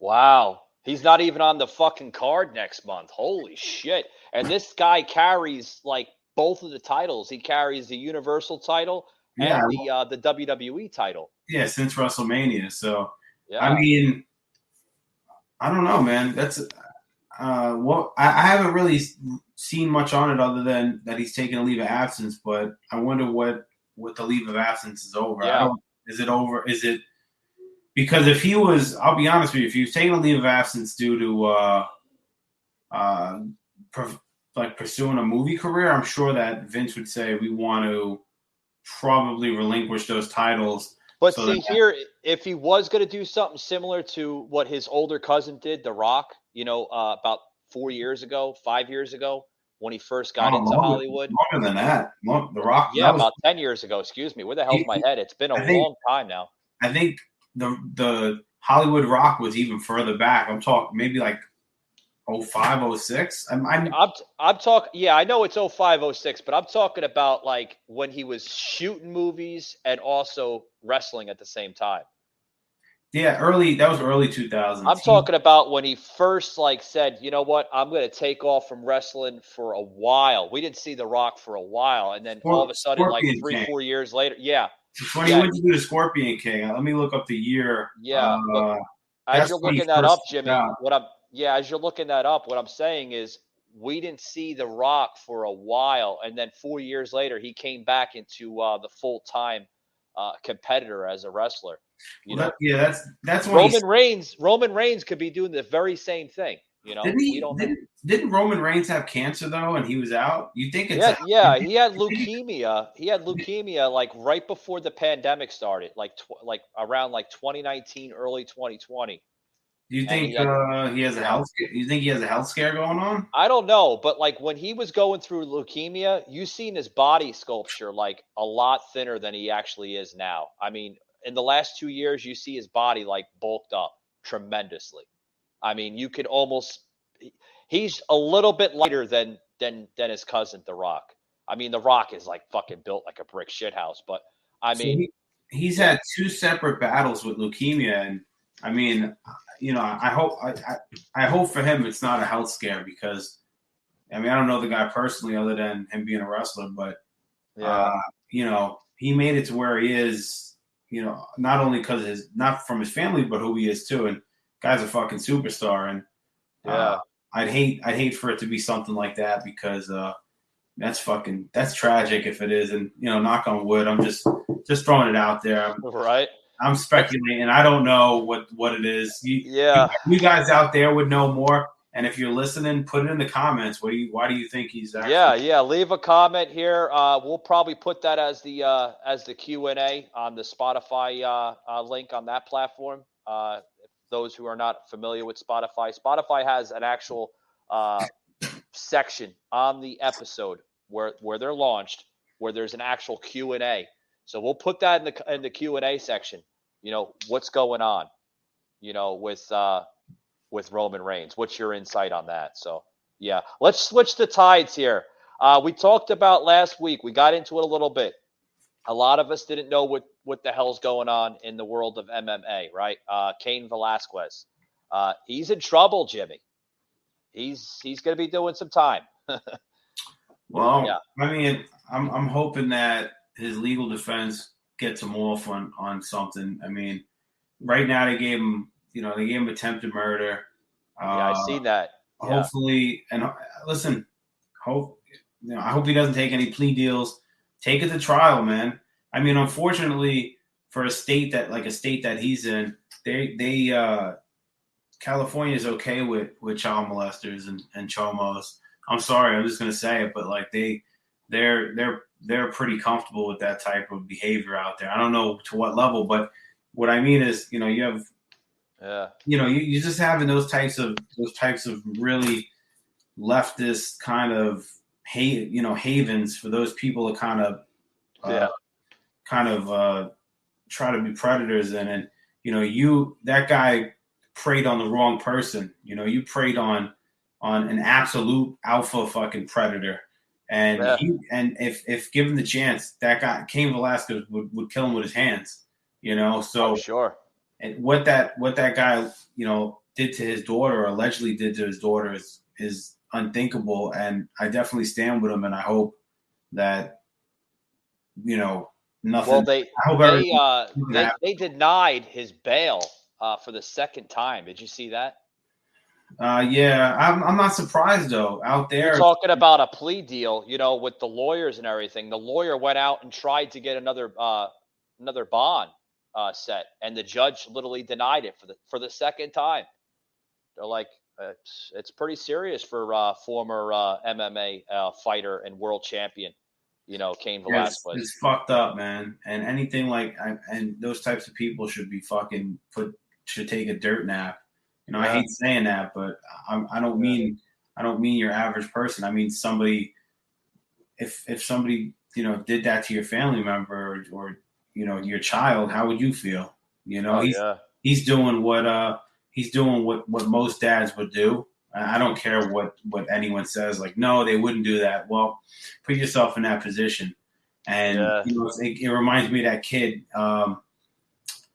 Wow. He's not even on the fucking card next month. Holy shit. And this guy carries, like, both of the titles. He carries the Universal title and the WWE title. Yeah, since WrestleMania. So, yeah. I mean, I don't know, man. That's I haven't really seen much on it other than that he's taking a leave of absence, but I wonder what the leave of absence is over. Yeah. Is it over? Is it because if he was, I'll be honest with you, if he was taking a leave of absence due to pursuing a movie career, I'm sure that Vince would say we want to probably relinquish those titles. But so here, if he was going to do something similar to what his older cousin did, The Rock, about 5 years ago, when he first got into Hollywood. Longer than that. The Rock. Yeah, about 10 years ago. Excuse me. Where the hell's my head? It's been a long time now. I think the Hollywood Rock was even further back. I'm talking maybe like 05, 06. I'm talking. Yeah, I know it's 05, 06, but I'm talking about like when he was shooting movies and also wrestling at the same time. Yeah, that was early 2000s. I'm talking about when he first said, you know what, I'm going to take off from wrestling for a while. We didn't see The Rock for a while, and then all of a sudden, Scorpion 3-4 years later, yeah. When he went to do the Scorpion King, let me look up the year. Yeah, as you're looking that up, Jimmy, as you're looking that up, what I'm saying is we didn't see The Rock for a while, and then 4 years later, he came back into the full-time competitor as a wrestler. That's Roman Reigns could be doing the very same thing. Didn't Roman Reigns have cancer though, and he was out? You think it's he had leukemia. He had leukemia like right before the pandemic started, like around 2019, early 2020. Do you think he has a health? You think he has a health scare going on? I don't know, but like when he was going through leukemia, you seen his body sculpture like a lot thinner than he actually is now. I mean, in the last 2 years, you see his body like bulked up tremendously. I mean, you could he's a little bit lighter than his cousin, The Rock. I mean, The Rock is like fucking built like a brick shithouse, but I mean, he's had 2 separate battles with leukemia, and I mean, I hope for him it's not a health scare because, I mean, I don't know the guy personally other than him being a wrestler, but he made it to where he is. Not only because not from his family, but who he is too. And guy's a fucking superstar. And I'd hate for it to be something like that because that's tragic if it is. And knock on wood, I'm just throwing it out there. Right. I'm speculating. I don't know what it is. You guys out there would know more. And if you're listening, put it in the comments. Why do you think he's actually? Yeah. Leave a comment here. We'll probably put that as the Q&A on the Spotify link on that platform. Those who are not familiar with Spotify has an actual section on the episode where they're launched, where there's an actual Q&A. So we'll put that in the Q&A section. What's going on? With Roman Reigns. What's your insight on that? So, yeah, let's switch the tides here. We talked about last week. We got into it a little bit. A lot of us didn't know what the hell's going on in the world of MMA, right? Cain Velasquez. He's in trouble, Jimmy. He's going to be doing some time. Well, yeah. I mean, I'm hoping that his legal defense gets him off on something. I mean, right now they gave him attempted murder. I seen that. Yeah. Hopefully, and listen, I hope he doesn't take any plea deals. Take it to trial, man. I mean, unfortunately, for a state that he's in, they California is okay with child molesters and chomos. I'm sorry, I'm just gonna say it, but like they're pretty comfortable with that type of behavior out there. I don't know to what level, but what I mean is, you have, you just having those types of really leftist kind of havens for those people to kind of try to be predators in. And that guy preyed on the wrong person. You preyed on an absolute alpha fucking predator. And if given the chance, that guy Cain Velasquez would kill him with his hands. So sure. And what that guy did to his daughter, or allegedly did to his daughter, is unthinkable. And I definitely stand with him, and I hope that nothing. Well, they denied his bail for the second time. Did you see that? Yeah, I'm not surprised though. Out there, you're talking about a plea deal, with the lawyers and everything. The lawyer went out and tried to get another bond set, and the judge literally denied it for the second time. They're like, it's pretty serious for former MMA fighter and world champion, Cain Velasquez. It's fucked up, man. And anything and those types of people should be should take a dirt nap. I hate saying that, but I don't mean your average person. I mean somebody. If somebody did that to your family member or your child, how would you feel? He's doing what most dads would do. I don't care what anyone says. Like, no, they wouldn't do that. Well, put yourself in that position, and it reminds me of that kid.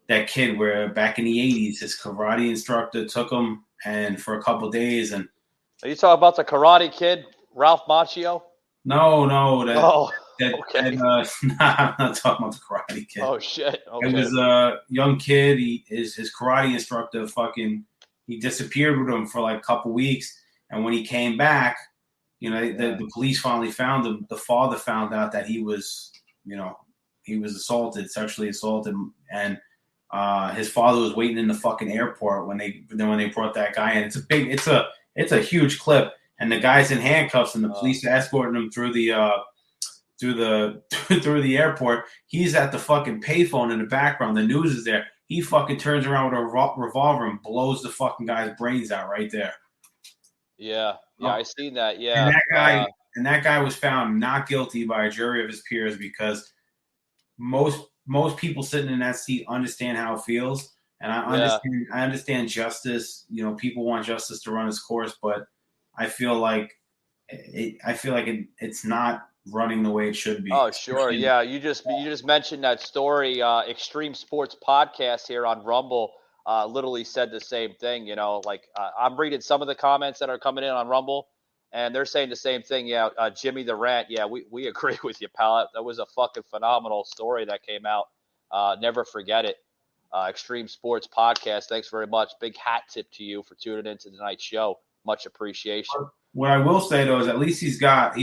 That kid where back in the 80s, his karate instructor took him and for a couple of days. And are you talking about the Karate Kid, Ralph Macchio? No. Okay. I'm not talking about the Karate Kid. Oh shit! Okay. It was a young kid. His karate instructor he disappeared with him for like a couple weeks, and when he came back, the police finally found him. The father found out that he was sexually assaulted, and his father was waiting in the fucking airport when they brought that guy in. It's a huge clip, and the guy's in handcuffs, and the police are escorting him through the airport. He's at the fucking payphone in the background. The news is there. He fucking turns around with a revolver and blows the fucking guy's brains out right there. Yeah, I seen that. Yeah, and that guy was found not guilty by a jury of his peers because most people sitting in that seat understand how it feels, and I understand justice. People want justice to run its course, but I feel like it's not running the way it should be. Oh, sure. Yeah. You just mentioned that story. Extreme Sports Podcast here on Rumble literally said the same thing. I'm reading some of the comments that are coming in on Rumble, and they're saying the same thing. Yeah. Jimmy'The Rant. Yeah, we agree with you, pal. That was a fucking phenomenal story that came out. Never forget it. Extreme Sports Podcast. Thanks very much. Big hat tip to you for tuning into tonight's show. Much appreciation. What I will say though is at least he's got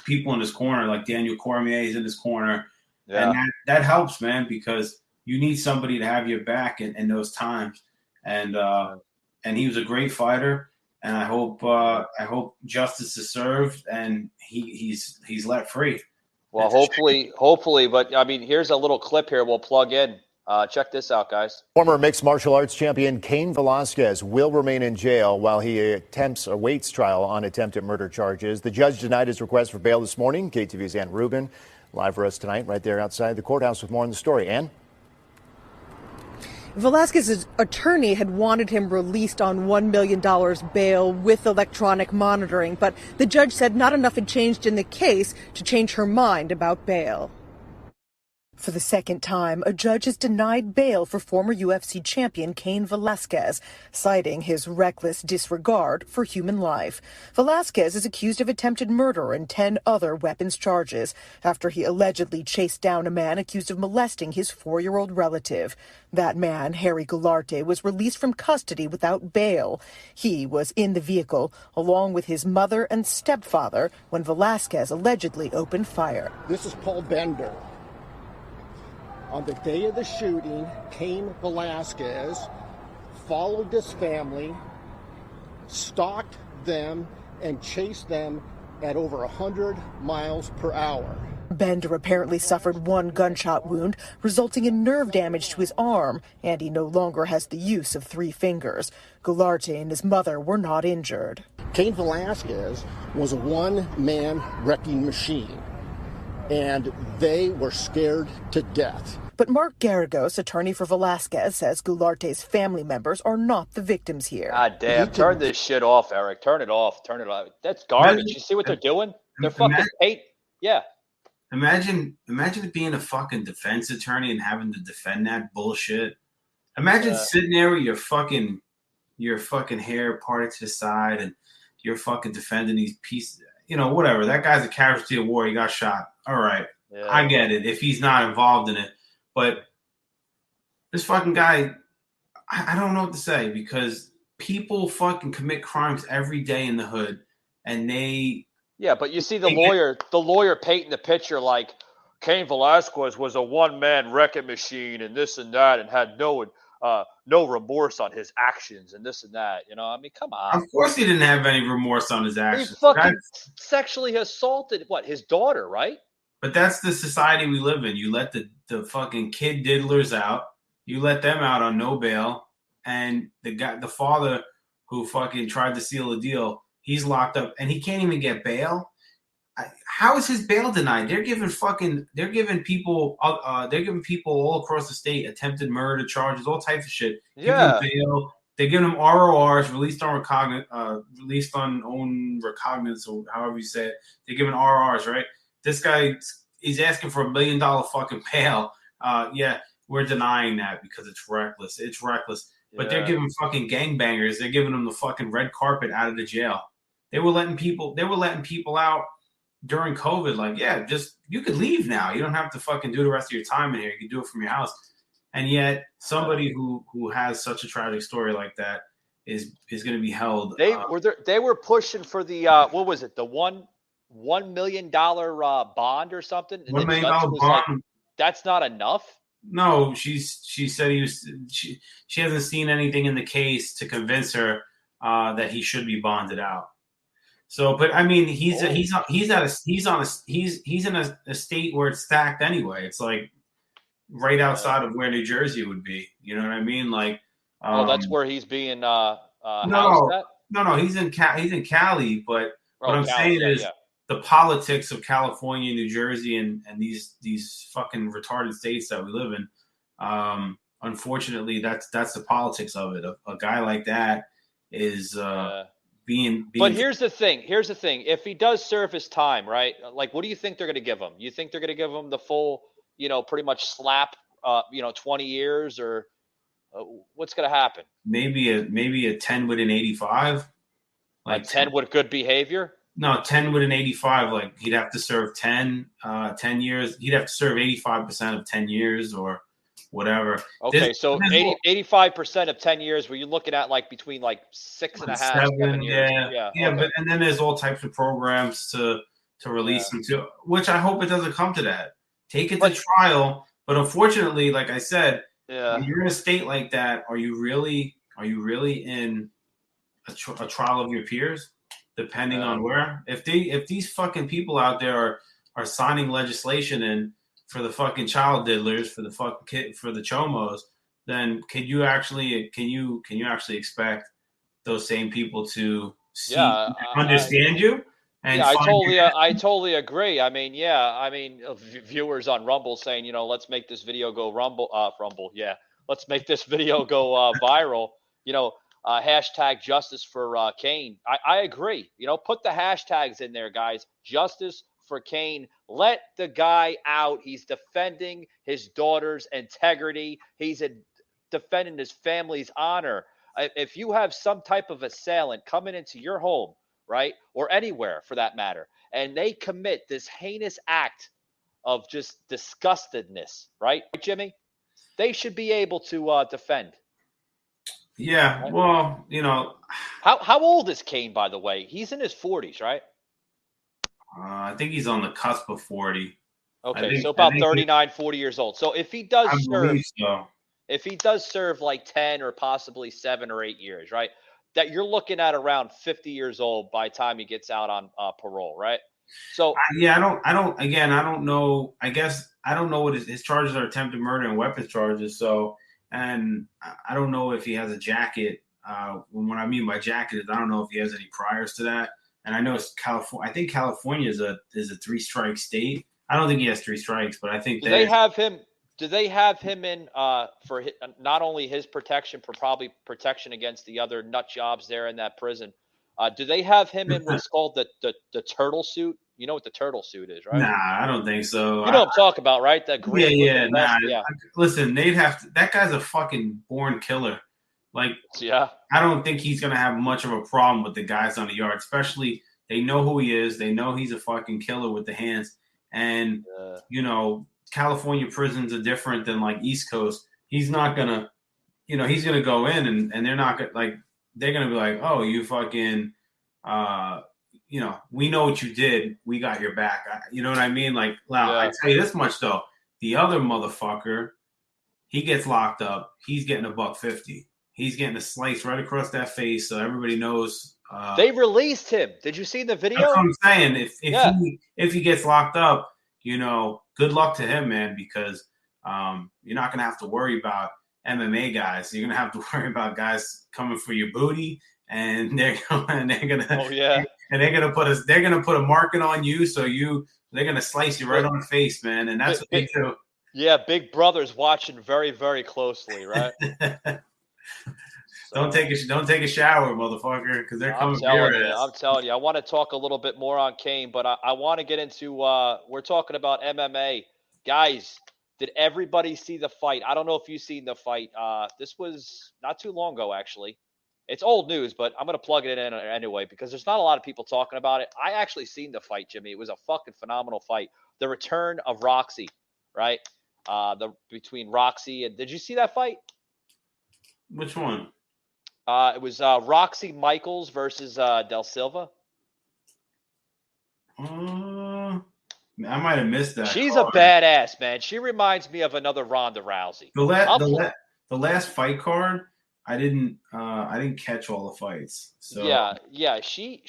people in his corner, like Daniel Cormier is in his corner. Yeah. And that helps, man, because you need somebody to have your back in those times. And he was a great fighter, and I hope justice is served and he's let free. Well, hopefully, but I mean, here's a little clip here we'll plug in. Check this out, guys. Former mixed martial arts champion Cain Velasquez will remain in jail while he awaits trial on attempted murder charges. The judge denied his request for bail this morning. KTV's Ann Rubin live for us tonight right there outside the courthouse with more on the story. Ann? Velasquez's attorney had wanted him released on $1 million bail with electronic monitoring, but the judge said not enough had changed in the case to change her mind about bail. For the second time, a judge has denied bail for former UFC champion Cain Velasquez, citing his reckless disregard for human life. Velasquez is accused of attempted murder and 10 other weapons charges after he allegedly chased down a man accused of molesting his 4-year-old relative. That man, Harry Goularte, was released from custody without bail. He was in the vehicle along with his mother and stepfather when Velasquez allegedly opened fire. This is Paul Bender. On the day of the shooting, Cain Velasquez followed this family, stalked them, and chased them at over 100 miles per hour. Bender apparently suffered one gunshot wound, resulting in nerve damage to his arm, and he no longer has the use of 3 fingers. Goularte and his mother were not injured. Cain Velasquez was a one-man wrecking machine, and they were scared to death. But Mark Garagos, attorney for Velasquez, says Goularte's family members are not the victims here. God damn, turn this shit off, Eric. Turn it off. Turn it off. That's garbage. You see what they're doing? They're fucking hate. Yeah. Imagine being a fucking defense attorney and having to defend that bullshit. Imagine sitting there with your fucking hair parted to the side and you're fucking defending these pieces. You know, whatever. That guy's a casualty of war. He got shot. All right. Yeah. I get it if he's not involved in it. But this fucking guy, I don't know what to say, because people fucking commit crimes every day in the hood, and they... Yeah, but you see the lawyer painting the picture like Cain Velasquez was a one-man wrecking machine and this and that and had no remorse on his actions and this and that. You know, I mean, come on. Of course he didn't have any remorse on his actions. He fucking sexually assaulted, his daughter, right? But that's the society we live in. You let the fucking kid diddlers out. You let them out on no bail. And the father who fucking tried to seal the deal, he's locked up and he can't even get bail. How is his bail denied? They're giving people all across the state attempted murder charges, all types of shit. Yeah. Bail. They give them RORs, released on own recognizance, or however you say it. They're giving RORs, right? This guy is asking for $1 million fucking bail. Yeah, we're denying that because it's reckless. It's reckless. But they're giving fucking gangbangers. They're giving them the fucking red carpet out of the jail. They were letting people out during COVID. Like, yeah, just you could leave now. You don't have to fucking do the rest of your time in here. You can do it from your house. And yet, somebody who has such a tragic story like that is going to be held. They were pushing for the what was it? The $1 million bond or something. And $1 million bond. Like, that's not enough. No, she said she hasn't seen anything in the case to convince her that he should be bonded out. So, but I mean, he's in a state where it's stacked anyway. It's like right outside of where New Jersey would be. You know what I mean? Like, that's where he's being housed at? No, he's in Cali. But what I'm saying is the politics of California, New Jersey, and these fucking retarded states that we live in. Unfortunately, that's the politics of it. A guy like that is being. But here's the thing. If he does serve his time, right? Like, what do you think they're going to give him? You think they're going to give him the full, pretty much slap, 20 years, or what's going to happen? Maybe a 10 with an 85. Like 10 with good behavior? No, 10 with an 85. Like, he'd have to serve 10 years. He'd have to serve 85% of 10 years or whatever. Okay, so 85% of 10 years, were you looking at like between like 6.5, 7 years? Yeah. Okay. And then there's all types of programs to release them to, which I hope it doesn't come to that. Take it to trial. But unfortunately, like I said, when you're in a state like that, are you really in a trial of your peers? Depending on where, if these fucking people out there are signing legislation in for the fucking child diddlers, for the fucking kid, for the chomos, then can you actually expect those same people to understand you? And I totally agree. I mean, viewers on Rumble saying, let's make this video go Rumble. Yeah, let's make this video go viral. Hashtag justice for Cain. I agree. Put the hashtags in there, guys. Justice for Cain. Let the guy out. He's defending his daughter's integrity. He's defending his family's honor. If you have some type of assailant coming into your home, right, or anywhere for that matter, and they commit this heinous act of just disgustedness, right, Jimmy? They should be able to defend. Yeah, well, How old is Cain, by the way? He's in his 40s, right? I think he's on the cusp of 40. Okay, so about 39, 40 years old. So if he does serve like 10 or possibly 7 or 8 years, right, that you're looking at around 50 years old by the time he gets out on parole, right? So I don't know. I guess I don't know what his charges are: attempted murder and weapons charges. So, and I don't know if he has a jacket. What I mean by jacket is I don't know if he has any priors to that. And I know it's California. I think California is a 3-strike state. I don't think he has 3 strikes, but I think do they have him in for not only his protection, for probably protection against the other nut jobs there in that prison? Do they have him in what's called the turtle suit? You know what the turtle suit is, right? Nah, I don't think so. You know what I'm talking about, right? That green. Yeah. Yeah. Listen, they'd have to. That guy's a fucking born killer. Like, yeah. I don't think he's gonna have much of a problem with the guys on the yard. Especially, they know who he is. They know he's a fucking killer with the hands. And California prisons are different than like East Coast. He's not gonna, he's gonna go in and they're not gonna they're gonna be like, oh, you fucking, we know what you did. We got your back. You know what I mean? Like, wow, I tell you this much though. The other motherfucker, he gets locked up. He's getting $150. He's getting a slice right across that face, so everybody knows. They released him. Did you see the video? That's what I'm saying. If he gets locked up, good luck to him, man, because you're not gonna have to worry about MMA guys. You're gonna have to worry about guys coming for your booty, and they're gonna put a marking on you, so they're gonna slice you right on the face, man, and that's what they do. Yeah, Big Brother's watching very, very closely, right? Don't take a shower, motherfucker, because they're coming for your ass. I'm telling you, I want to talk a little bit more on Kane, but I want to get into we're talking about MMA. Guys, did everybody see the fight? I don't know if you've seen the fight. This was not too long ago, actually. It's old news, but I'm going to plug it in anyway because there's not a lot of people talking about it. I actually seen the fight, Jimmy. It was a fucking phenomenal fight. The return of Roxy, right? Between Roxy and – did you see that fight? Which one? It was Roxy Michaels versus Del Silva. I might have missed that. She's a badass, man. She reminds me of another Ronda Rousey. The last fight card, I didn't catch all the fights. So yeah. She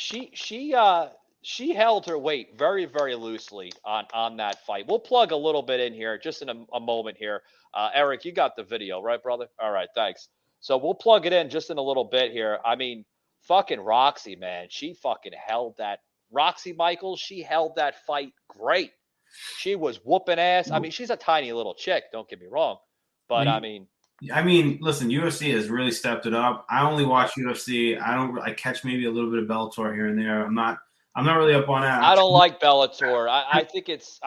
held her weight very, very loosely on that fight. We'll plug a little bit in here, just in a moment here. Eric, you got the video, right, brother? All right, thanks. So we'll plug it in just in a little bit here. I mean, fucking Roxy, man. She fucking held that. Roxy Michaels, she held that fight great. She was whooping ass. I mean, she's a tiny little chick, don't get me wrong. But I mean, listen, UFC has really stepped it up. I only watch UFC. I catch maybe a little bit of Bellator here and there. I'm not really up on that. I don't like Bellator. I think it's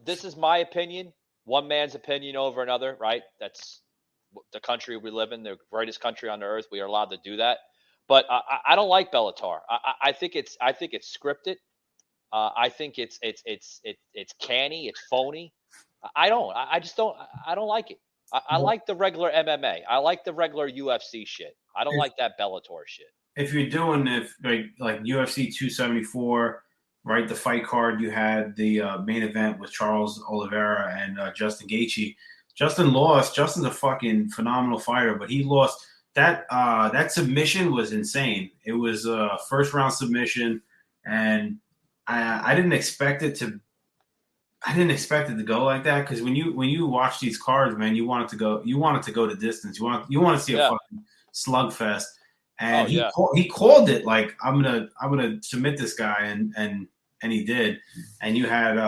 this is my opinion. One man's opinion over another, right? That's the country we live in, the greatest country on the earth. We are allowed to do that. But I don't like Bellator. I think it's scripted. I think it's canny. It's phony. I don't like it. I like the regular MMA. I like the regular UFC shit. I don't like that Bellator shit. If you're doing like UFC 274, right? The fight card, you had the main event with Charles Oliveira and Justin Gaethje. Justin lost. Justin's a fucking phenomenal fighter, but he lost. That submission was insane. It was a first round submission, and I didn't expect it to. I didn't expect it to go like that because when you watch these cards, man, you want it to go. You want it to go to distance. You want to see a fucking slugfest. And he called it like I'm gonna submit this guy, and he did. And you had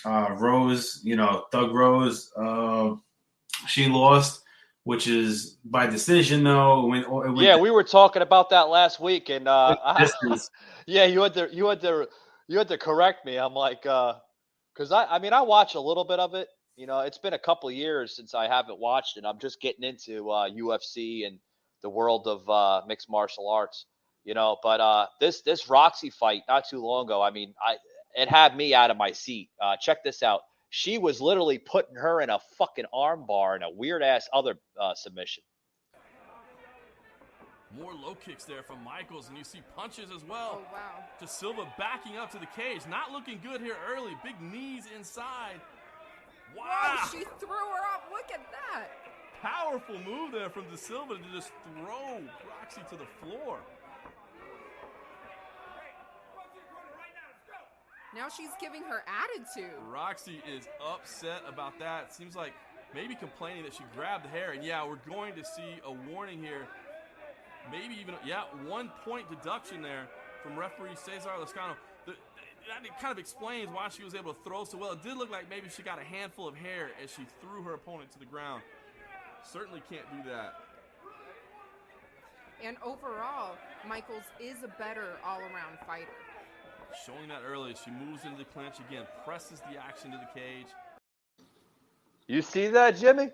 Rose, Thug Rose. She lost, which is by decision though. We were talking about that last week, and you had to correct me. I'm like, because I watch a little bit of it. It's been a couple of years since I haven't watched it. I'm just getting into UFC and the world of mixed martial arts, but this Roxy fight not too long ago, I mean, it had me out of my seat. Check this out. She was literally putting her in a fucking arm bar and a weird ass other submission. More low kicks there from Michaels, and you see punches as well. Oh, wow. De Silva backing up to the cage. Not looking good here early. Big knees inside. Wow. Whoa, she threw her up. Look at that. Powerful move there from De Silva to just throw Roxy to the floor. Now she's giving her attitude. Roxy is upset about that. Seems like maybe complaining that she grabbed the hair. And yeah, we're going to see a warning here. Maybe even, 1 point deduction there from referee Cesar Lascano. That kind of explains why she was able to throw so well. It did look like maybe she got a handful of hair as she threw her opponent to the ground. Certainly can't do that. And overall, Michaels is a better all-around fighter. Showing that early. She moves into the clinch again, presses the action to the cage. You see that, Jimmy?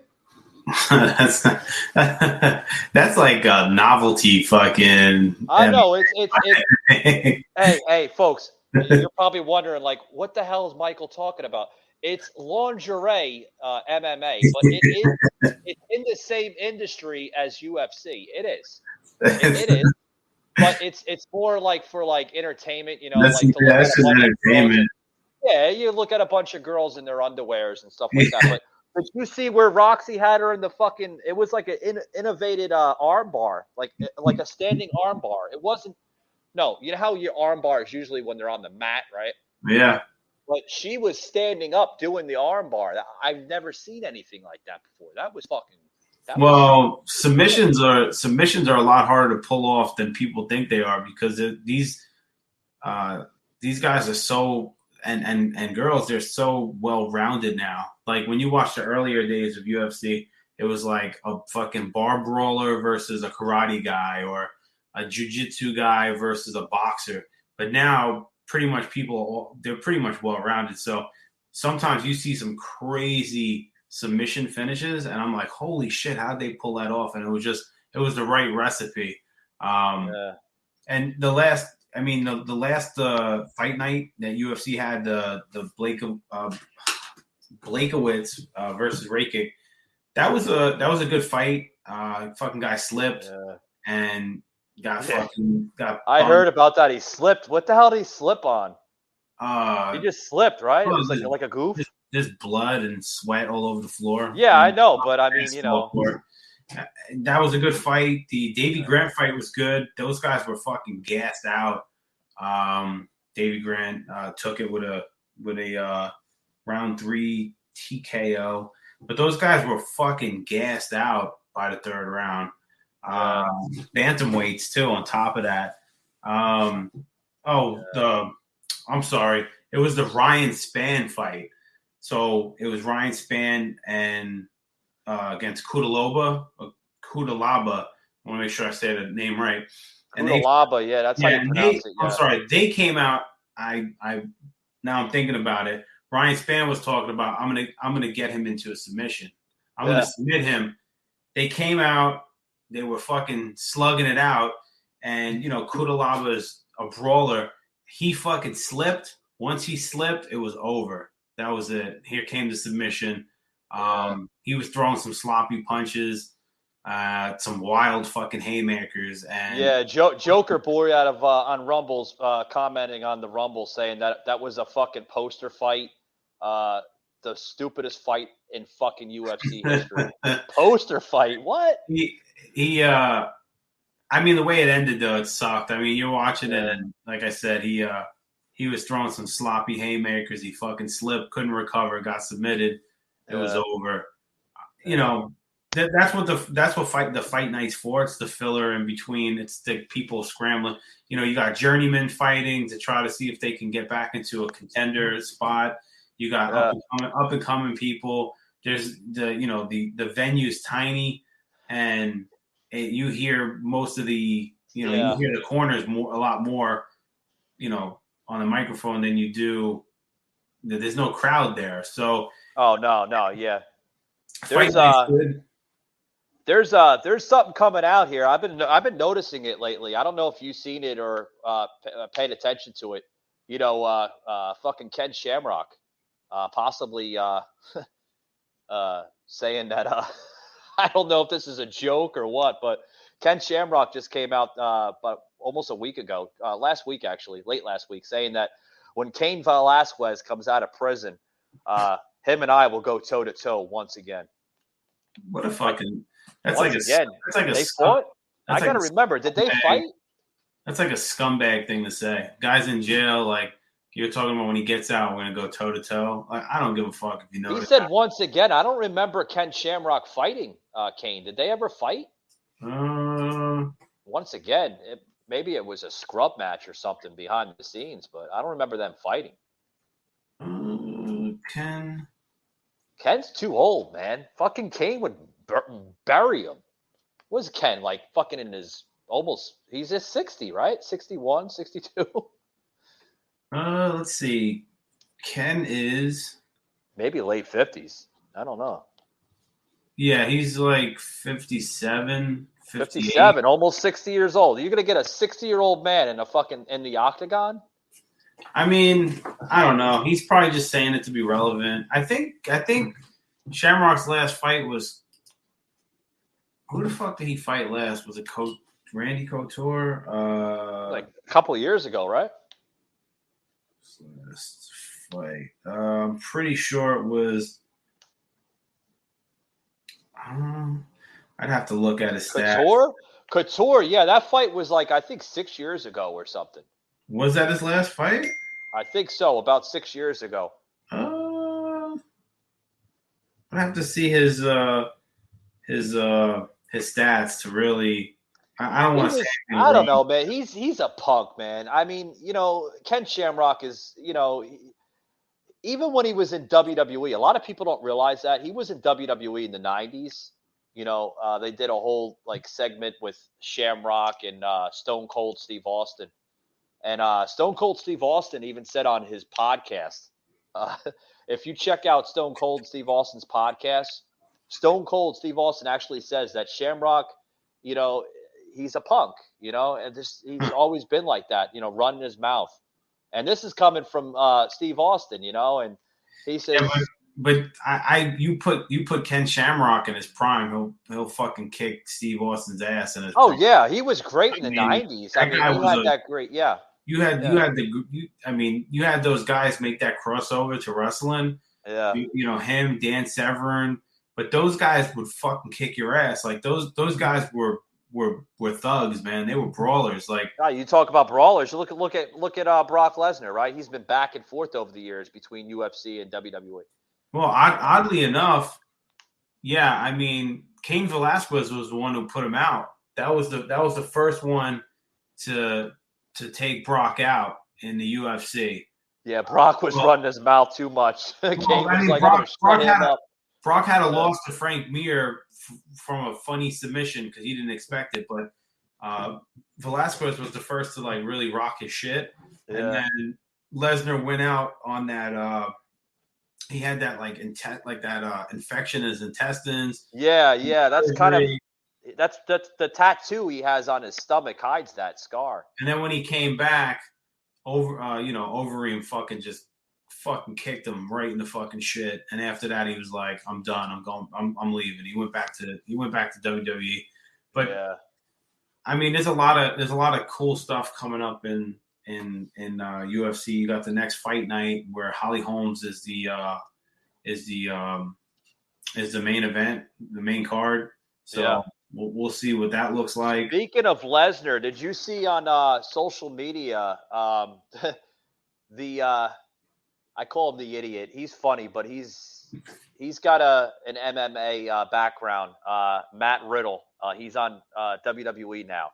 that's like a novelty fucking. I know it's hey folks, you're probably wondering like what the hell is Michael talking about? It's lingerie MMA, but it's in the same industry as UFC. It is. It is. But it's more like for like entertainment, That's just entertainment. Yeah, you look at a bunch of girls in their underwears and stuff like that. But you see where Roxy had her in the fucking? It was like an innovated arm bar, like a standing arm bar. It wasn't. No, you know how your arm bar is usually when they're on the mat, right? Yeah. But she was standing up doing the arm bar. I've never seen anything like that before. That was fucking. Submissions are a lot harder to pull off than people think they are because these guys are so and girls, they're so well rounded now. Like when you watch the earlier days of UFC, it was like a fucking bar brawler versus a karate guy or a jiu-jitsu guy versus a boxer. But now pretty much they're pretty much well rounded. So sometimes you see some crazy submission finishes and I'm like, holy shit, how'd they pull that off? And it was the right recipe. And the last fight night that UFC had, the Blachowicz versus Rakic, that was a good fight. Fucking guy slipped and got. I heard about that. He slipped. What the hell did he slip on? He just slipped, right? It was like a goof. There's blood and sweat all over the floor. Yeah, I know, but I mean, that was a good fight. The Davey Grant fight was good. Those guys were fucking gassed out. Davey Grant took it with a round 3 TKO, but those guys were fucking gassed out by the third round. Bantamweights too. On top of that, I'm sorry, it was the Ryan Spann fight. So it was Ryan Spann and against Kudalaba. I want to make sure I say the name right. Kudalaba, that's how you pronounce it. Yeah. I'm sorry, they came out. Now I'm thinking about it. Ryan Spann was talking about I'm gonna get him into a submission. I'm gonna submit him. They came out. They were fucking slugging it out, and Kudalaba's a brawler. He fucking slipped. Once he slipped, it was over. That was it. Here came the submission. He was throwing some sloppy punches, some wild fucking haymakers, and Joker boy out of on Rumbles commenting on the Rumble saying that was a fucking poster fight, the stupidest fight in fucking UFC history. Poster fight? What? I mean, the way it ended though, it sucked. I mean, you're watching it, and like I said, he was throwing some sloppy haymakers. He fucking slipped, couldn't recover, got submitted. It was over. That's what the fight night's for. It's the filler in between. It's the people scrambling. You got journeymen fighting to try to see if they can get back into a contender spot. You got up and coming people. There's the venue's tiny, and you hear most of the you hear the corners a lot more on the microphone than you do. There's no crowd there, so. Oh no, yeah. There's something coming out here. I've been noticing it lately. I don't know if you've seen it or paid attention to it. Fucking Ken Shamrock, possibly saying that. I don't know if this is a joke or what, but Ken Shamrock just came out about almost a week ago, last week actually, late last week, saying that when Cain Velasquez comes out of prison, him and I will go toe to toe once again. What a fucking! That's once like again. That's like they fought. I gotta remember. Did they fight? That's like a scumbag thing to say. Guys in jail, like You're talking about when he gets out, we're going to go toe-to-toe? Like, I don't give a fuck if you know He that. said once again, I don't remember Ken Shamrock fighting Kane. Did they ever fight? Once again, maybe it was a scrub match or something behind the scenes, but I don't remember them fighting. Ken's too old, man. Fucking Kane would bury him. What's Ken, like fucking in his almost, he's just 60, right? 61, 62? Let's see. Ken is maybe late 50s. I don't know. Yeah, he's like 57, 57, almost 60 years old. You're gonna get a 60-year-old man in the octagon? I mean, I don't know. He's probably just saying it to be relevant. I think Shamrock's last fight was, who the fuck did he fight last? Was it Randy Couture? Like a couple of years ago, right? Last fight. I'm pretty sure it was. I'd have to look at his stats. Couture, yeah, that fight was like, I think 6 years ago or something. Was that his last fight? I think so, about 6 years ago. I'd have to see his stats to really. I don't want to say. I don't know, man. He's a punk, man. I mean, Ken Shamrock is, even when he was in WWE, a lot of people don't realize that he was in WWE in the 90s. They did a whole segment with Shamrock and Stone Cold Steve Austin. And Stone Cold Steve Austin even said on his podcast, if you check out Stone Cold Steve Austin's podcast, Stone Cold Steve Austin actually says that Shamrock, he's a punk, and he's always been like that, running his mouth. And this is coming from Steve Austin, and he says, but you put Ken Shamrock in his prime, he'll fucking kick Steve Austin's ass in his prime. Yeah, he was great in the 90s. He had that great, yeah. You had those guys make that crossover to wrestling. Yeah. Him, Dan Severn, but those guys would fucking kick your ass. Like those guys were thugs, man. They were brawlers. Like, you talk about brawlers. Look at Brock Lesnar, right? He's been back and forth over the years between UFC and WWE. Well, oddly enough, yeah. I mean, Cain Velasquez was the one who put him out. That was the first one to take Brock out in the UFC. Yeah, Brock was running his mouth too much. Brock had a loss to Frank Mir from a funny submission because he didn't expect it, but Velasquez was the first to really rock his shit, and then Lesnar went out on that. He had that infection in his intestines. Yeah, that's kind of that's the tattoo he has on his stomach hides that scar. And then when he came back, Overeem fucking kicked him right in the fucking shit. And after that, he was like, "I'm done. I'm going. I'm leaving." He went back to WWE. But yeah. I mean, there's a lot of cool stuff coming up in UFC. You got the next fight night where Holly Holmes is the main event, the main card. So we'll see what that looks like. Speaking of Lesnar, did you see on social media I call him the idiot. He's funny, but he's got an MMA background. Matt Riddle. He's on WWE now.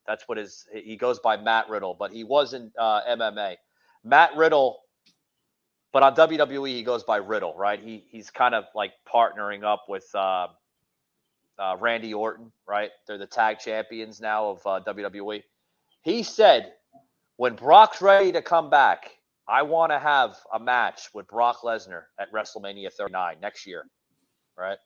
That's what he goes by, Matt Riddle, but he was in MMA. Matt Riddle, but on WWE he goes by Riddle, right? He's kind of like partnering up with Randy Orton, right? They're the tag champions now of WWE. He said, when Brock's ready to come back, I want to have a match with Brock Lesnar at WrestleMania 39 next year, right?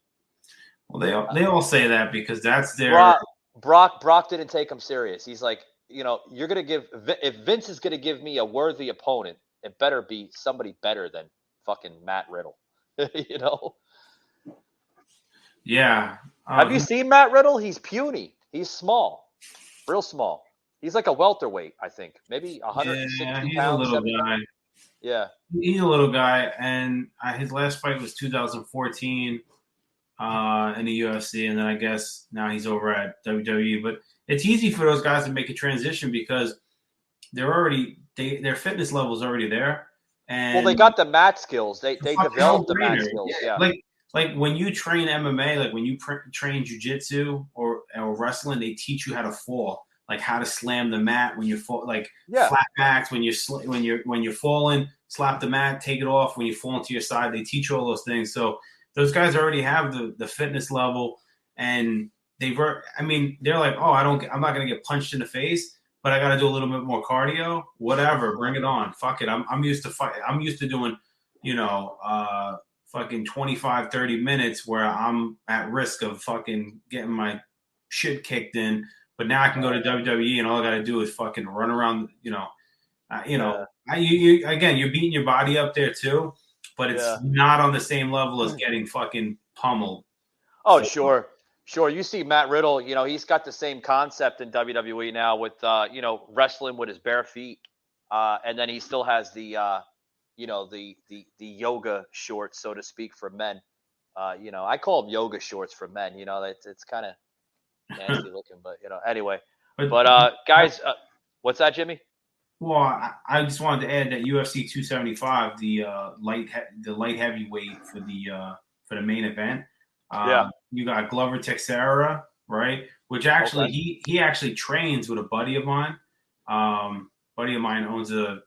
Well, they all say that because that's their Brock didn't take him serious. He's like, you're gonna if Vince is gonna give me a worthy opponent, it better be somebody better than fucking Matt Riddle, Yeah. Have you seen Matt Riddle? He's puny. He's small, real small. He's like a welterweight, I think. Maybe 160 pounds. He's a little guy. Yeah. He's a little guy, and his last fight was 2014 in the UFC, and then I guess now he's over at WWE. But it's easy for those guys to make a transition because their fitness level is already there. And well, they got the mat skills. They developed the mat no-brainer. skills. Yeah. Like when you train MMA, like when you train jiu-jitsu or wrestling, they teach you how to fall, like how to slam the mat when you fall, like flat backs when you're falling, slap the mat, take it off when you fall into your side. They teach you all those things. So those guys already have the fitness level, and they're like, oh, I'm not gonna get punched in the face, but I got to do a little bit more cardio. Whatever, bring it on. Fuck it. I'm used to fight. I'm used to doing, fucking 25, 30 minutes where I'm at risk of fucking getting my shit kicked in. But now I can go to WWE and all I got to do is fucking run around, again, you're beating your body up there too, but it's not on the same level as getting fucking pummeled. Oh, sure. Sure. You see Matt Riddle, he's got the same concept in WWE now with, wrestling with his bare feet. And then he still has the yoga shorts, so to speak, for men. I call them yoga shorts for men. It's kind of nasty looking, but anyway. But guys, what's that, Jimmy? Well, I just wanted to add that UFC 275, the light heavyweight for the main event. You got Glover Teixeira, right? Which actually he actually trains with a buddy of mine. Buddy of mine owns a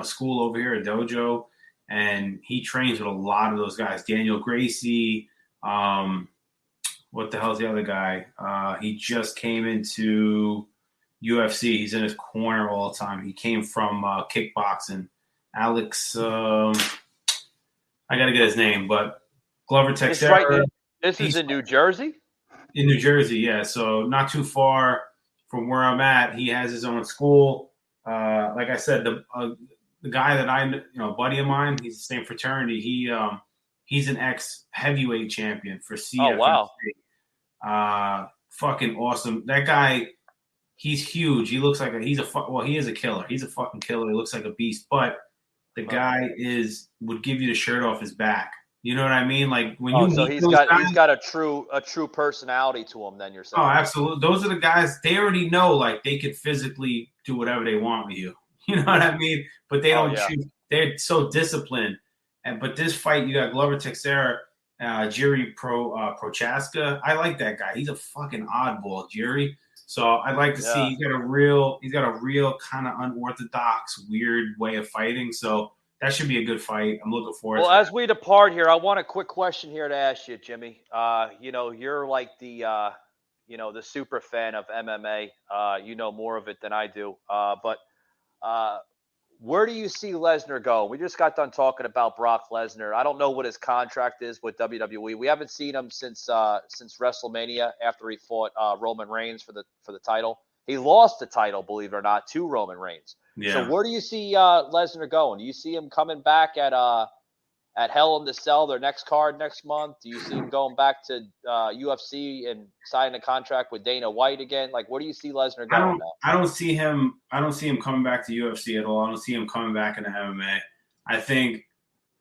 school over here, a dojo, and he trains with a lot of those guys. Daniel Gracie, what the hell's the other guy? He just came into UFC. He's in his corner all the time. He came from kickboxing. Alex, I got to get his name, but Glover Teixeira. This is in New Jersey? In New Jersey, yeah. So not too far from where I'm at. He has his own school. Like I said, the guy that buddy of mine, he's the same fraternity. He's an ex-heavyweight champion for CFMC. Oh, wow. Fucking awesome. That guy, he's huge. He looks like he is a killer. He's a fucking killer. He looks like a beast, but the guy would give you the shirt off his back. You know what I mean? Like when he's got a true personality to him. Then you're saying? Oh, absolutely. Those are the guys. They already know, like they could physically do whatever they want with you. You know what I mean? But they don't choose. They're so disciplined. But this fight, you got Glover Teixeira, Jiri Prochaska. I like that guy. He's a fucking oddball, Jiri. So I'd like to see he's got a real kind of unorthodox, weird way of fighting. So that should be a good fight. I'm looking forward to it. Well, as we depart here, I want a quick question here to ask you, Jimmy. You're like the super fan of MMA. You know more of it than I do. But where do you see Lesnar go? We just got done talking about Brock Lesnar. I don't know what his contract is with WWE. We haven't seen him since WrestleMania after he fought Roman Reigns for the title. He lost the title, believe it or not, to Roman Reigns. Yeah. So where do you see Lesnar going? Do you see him coming back at Hell in the Cell, their next card next month? Do you see him going back to UFC and signing a contract with Dana White again? Like, where do you see Lesnar going now? I don't see him coming back to UFC at all. I don't see him coming back into MMA. I think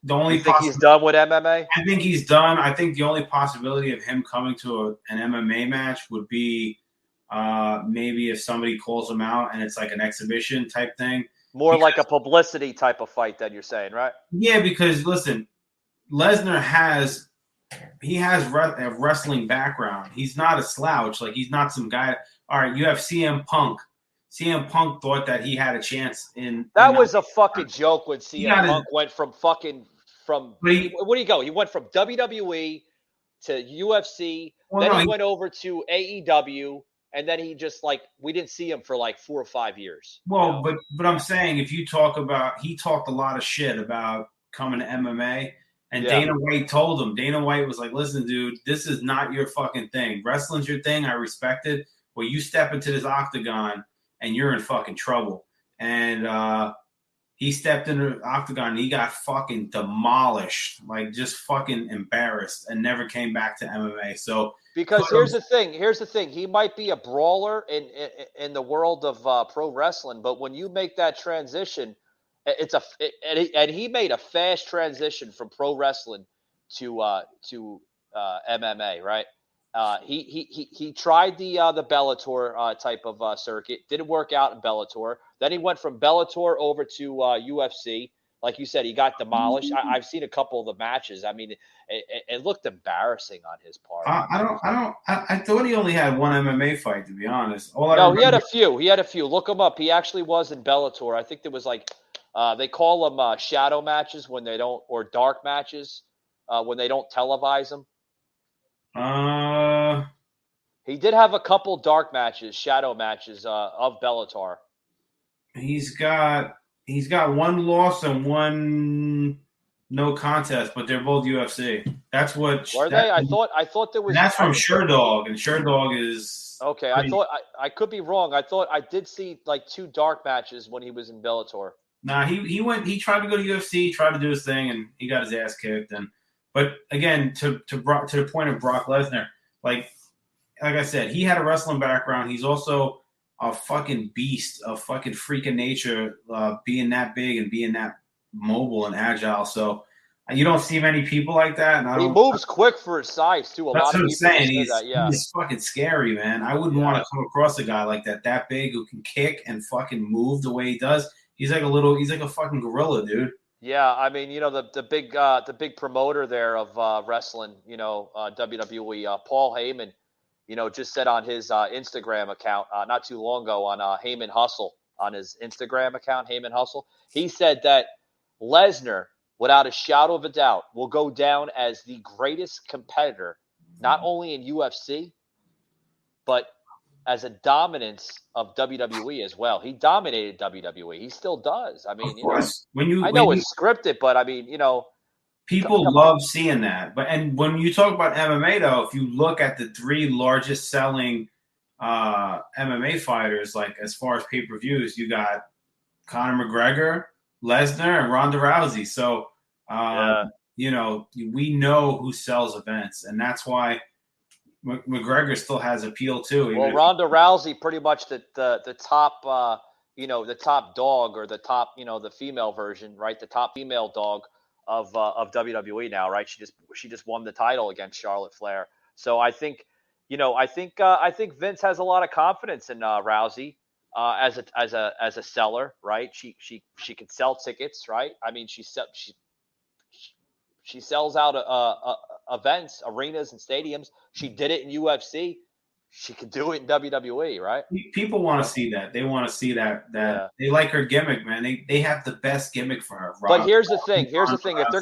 the only you think he's done with MMA? I think he's done. I think the only possibility of him coming to an MMA match would be maybe if somebody calls him out and it's like an exhibition type thing. More like a publicity type of fight than you're saying, right? Yeah, because listen, Lesnar has a wrestling background. He's not a slouch. Like he's not some guy. All right, you have CM Punk. CM Punk thought that he had a chance in. That was a fucking joke when CM Punk went from where do you go? He went from WWE to UFC. He went over to AEW. And then he just we didn't see him for 4 or 5 years. Well, but I'm saying if you talk about, he talked a lot of shit about coming to MMA, and Dana White told him. Dana White was like, "Listen, dude, this is not your fucking thing. Wrestling's your thing. I respect it. Well, you step into this octagon and you're in fucking trouble." And he stepped into the octagon and he got fucking demolished, just fucking embarrassed, and never came back to MMA. So. Because here's the thing. He might be a brawler in the world of pro wrestling, but when you make that transition, and he made a fast transition from pro wrestling to MMA, right? He tried the Bellator type of circuit. Didn't work out in Bellator. Then he went from Bellator over to UFC. Like you said, he got demolished. I've seen a couple of the matches. I mean, it looked embarrassing on his part. I thought he only had one MMA fight, to be honest. No, he had a few. Look him up. He actually was in Bellator. I think there was like they call them shadow matches when they don't, or dark matches when they don't televise them. He did have a couple dark matches, shadow matches of Bellator. He's got one loss and one no contest, but they're both UFC. That's what. Were they? I thought there was. That's from Sherdog, and Sherdog is okay. I thought I could be wrong. I thought I did see like 2 dark matches when he was in Bellator. Nah, he tried to go to UFC, tried to do his thing, and he got his ass kicked. But again, to the point of Brock Lesnar, like I said, he had a wrestling background. He's also a fucking beast, a fucking freak of nature, being that big and being that mobile and agile. So you don't see many people like that. And he moves quick for his size too. That's lot what of I'm people saying. say that. Yeah, he's fucking scary, man. I wouldn't want to come across a guy like that big who can kick and fucking move the way he does. He's like a fucking gorilla, dude. Yeah, I mean, the big promoter there of wrestling, WWE, Paul Heyman, just said on his Instagram account not too long ago on Heyman Hustle, on his Instagram account, Heyman Hustle, he said that Lesnar, without a shadow of a doubt, will go down as the greatest competitor, not only in UFC, but as a dominance of WWE as well. He dominated WWE. He still does. I mean, of course. I know it's scripted, but I mean, people love seeing that. And when you talk about MMA, though, if you look at the 3 largest selling MMA fighters, like as far as pay-per-views, you got Conor McGregor, Lesnar, and Ronda Rousey. So, we know who sells events, and that's why McGregor still has appeal too. Well, Ronda Rousey, pretty much the top, the top dog, or the top, the female version, right? The top female dog of WWE now, right? She just won the title against Charlotte Flair. So I think Vince has a lot of confidence in Rousey as a seller, right? She can sell tickets, right? I mean, she sells out events, arenas, and stadiums. She did it in UFC. She could do it in WWE, right? People want to see that. They want to see that. They like her gimmick, man. They have the best gimmick for her. But here's the thing. If they're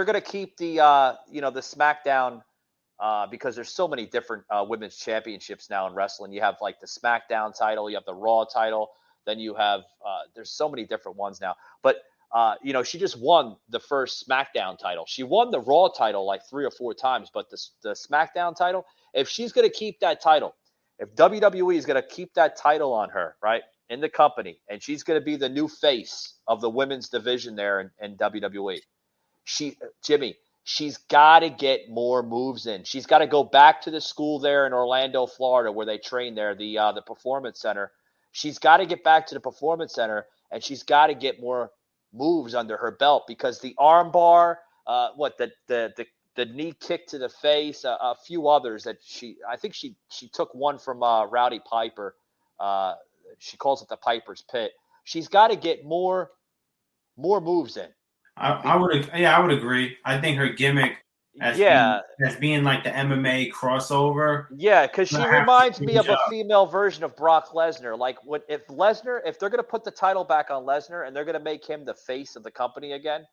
gonna keep the the SmackDown, because there's so many different women's championships now in wrestling. You have like the SmackDown title, you have the Raw title, then you have there's so many different ones now. But she just won the first SmackDown title. She won the Raw title like 3 or 4 times, but the SmackDown title, if she's going to keep that title, if WWE is going to keep that title on her, right, in the company, and she's going to be the new face of the women's division there in WWE, she's got to get more moves in. She's got to go back to the school there in Orlando, Florida, where they train there, the Performance Center. She's got to get back to the Performance Center, and she's got to get more moves under her belt, because the arm bar, the knee kick to the face, a few others that I think she took one from Rowdy Piper. She calls it the Piper's Pit. She's got to get more moves in. I would agree. I think her gimmick as being like the MMA crossover. Yeah, because she reminds me of a female version of Brock Lesnar. Like if they're going to put the title back on Lesnar and they're going to make him the face of the company again,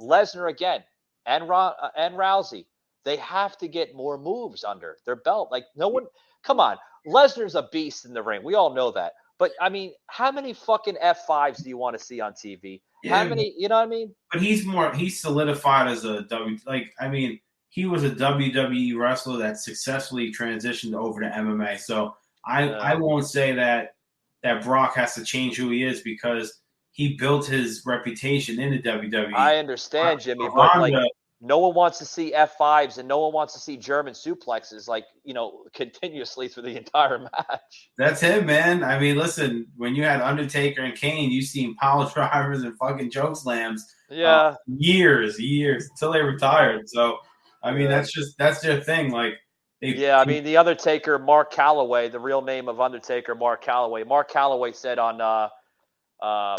Lesnar again and Rousey, they have to get more moves under their belt. Like come on, Lesnar's a beast in the ring. We all know that. But I mean, how many fucking F5s do you want to see on TV? Yeah, how many? You know what I mean? But he's solidified as he was a WWE wrestler that successfully transitioned over to MMA. So I won't say that Brock has to change who he is, because he built his reputation in the WWE. I understand, Jimmy, but no one wants to see F5s and no one wants to see German suplexes continuously through the entire match. That's him, man. I mean, listen, when you had Undertaker and Kane, you seen power drivers and fucking choke slams. Years until they retired. So, I mean, that's their thing. Like, Yeah, I mean, The Undertaker, Mark Calloway, the real name of Undertaker, Mark Calloway. Mark Calloway said on,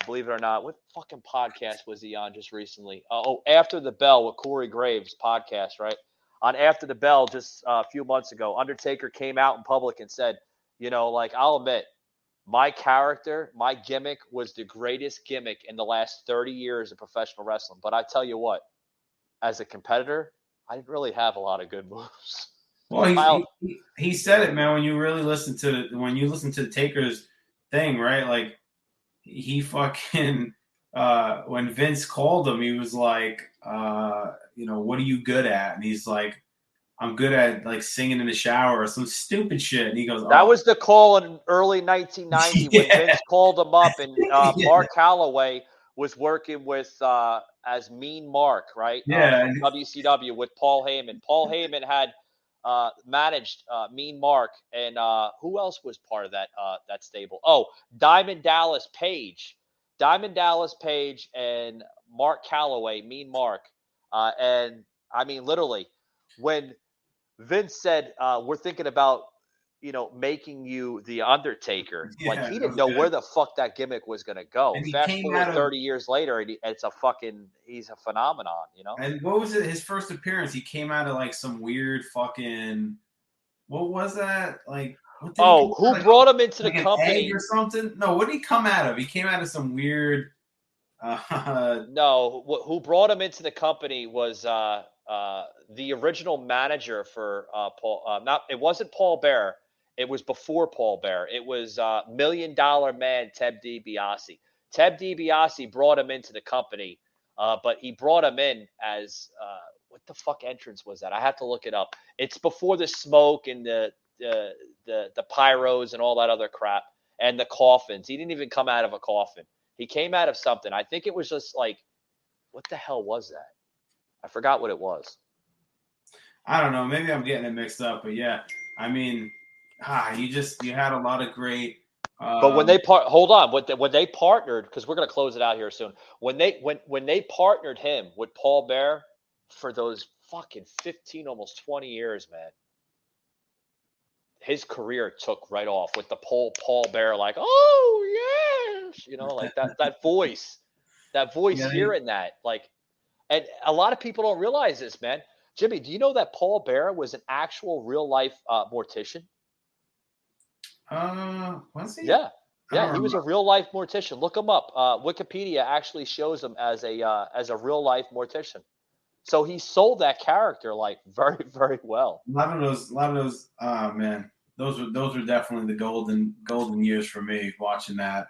believe it or not, what fucking podcast was he on just recently? After the Bell with Corey Graves podcast, right? On After the Bell just a few months ago, Undertaker came out in public and said, I'll admit, my character, my gimmick was the greatest gimmick in the last 30 years of professional wrestling. But I tell you what, as a competitor, I didn't really have a lot of good moves. Well, he said it, man. When you really listen to Taker's thing, right? Like he fucking when Vince called him, he was like, what are you good at? And he's like, I'm good at like singing in the shower or some stupid shit. And he goes, that was the call in early 1990 when Vince called him up, and Mark Calloway was working with as Mean Mark, right? From WCW with Paul Heyman. Paul Heyman had managed Mean Mark, and who else was part of that stable? Diamond Dallas Page and Mark Calloway, Mean Mark, and I mean literally when Vince said we're thinking about making you the Undertaker, like he didn't know where the fuck that gimmick was going to go. Fast forward 30 years later, and he's a phenomenon, And what was it? His first appearance, he came out of like some weird fucking, what was that? Like, who brought him into the company or something? No, what did he come out of? He came out of some weird. No, who brought him into the company was the original manager for Paul. It wasn't Paul Bearer. It was before Paul Bearer. It was $1 Million Man Ted DiBiase. Ted DiBiase brought him into the company, but he brought him in as what the fuck entrance was that? I have to look it up. It's before the smoke and the pyros and all that other crap and the coffins. He didn't even come out of a coffin. He came out of something. I think it was just like, what the hell was that? I forgot what it was. I don't know. Maybe I'm getting it mixed up, but yeah. I mean, you had a lot of great. But when they when they partnered, because we're going to close it out here soon. When they partnered him with Paul Bearer for those fucking 15, almost 20 years, man, his career took right off with the Paul Bearer, like, oh yes, like that voice, hearing that, like, and a lot of people don't realize this, man. Jimmy, do you know that Paul Bearer was an actual real life mortician? Was he? Yeah, he was a real life mortician. Look him up. Wikipedia actually shows him as a real life mortician. So he sold that character like very, very well. A lot of those. Man, those were definitely the golden years for me watching that.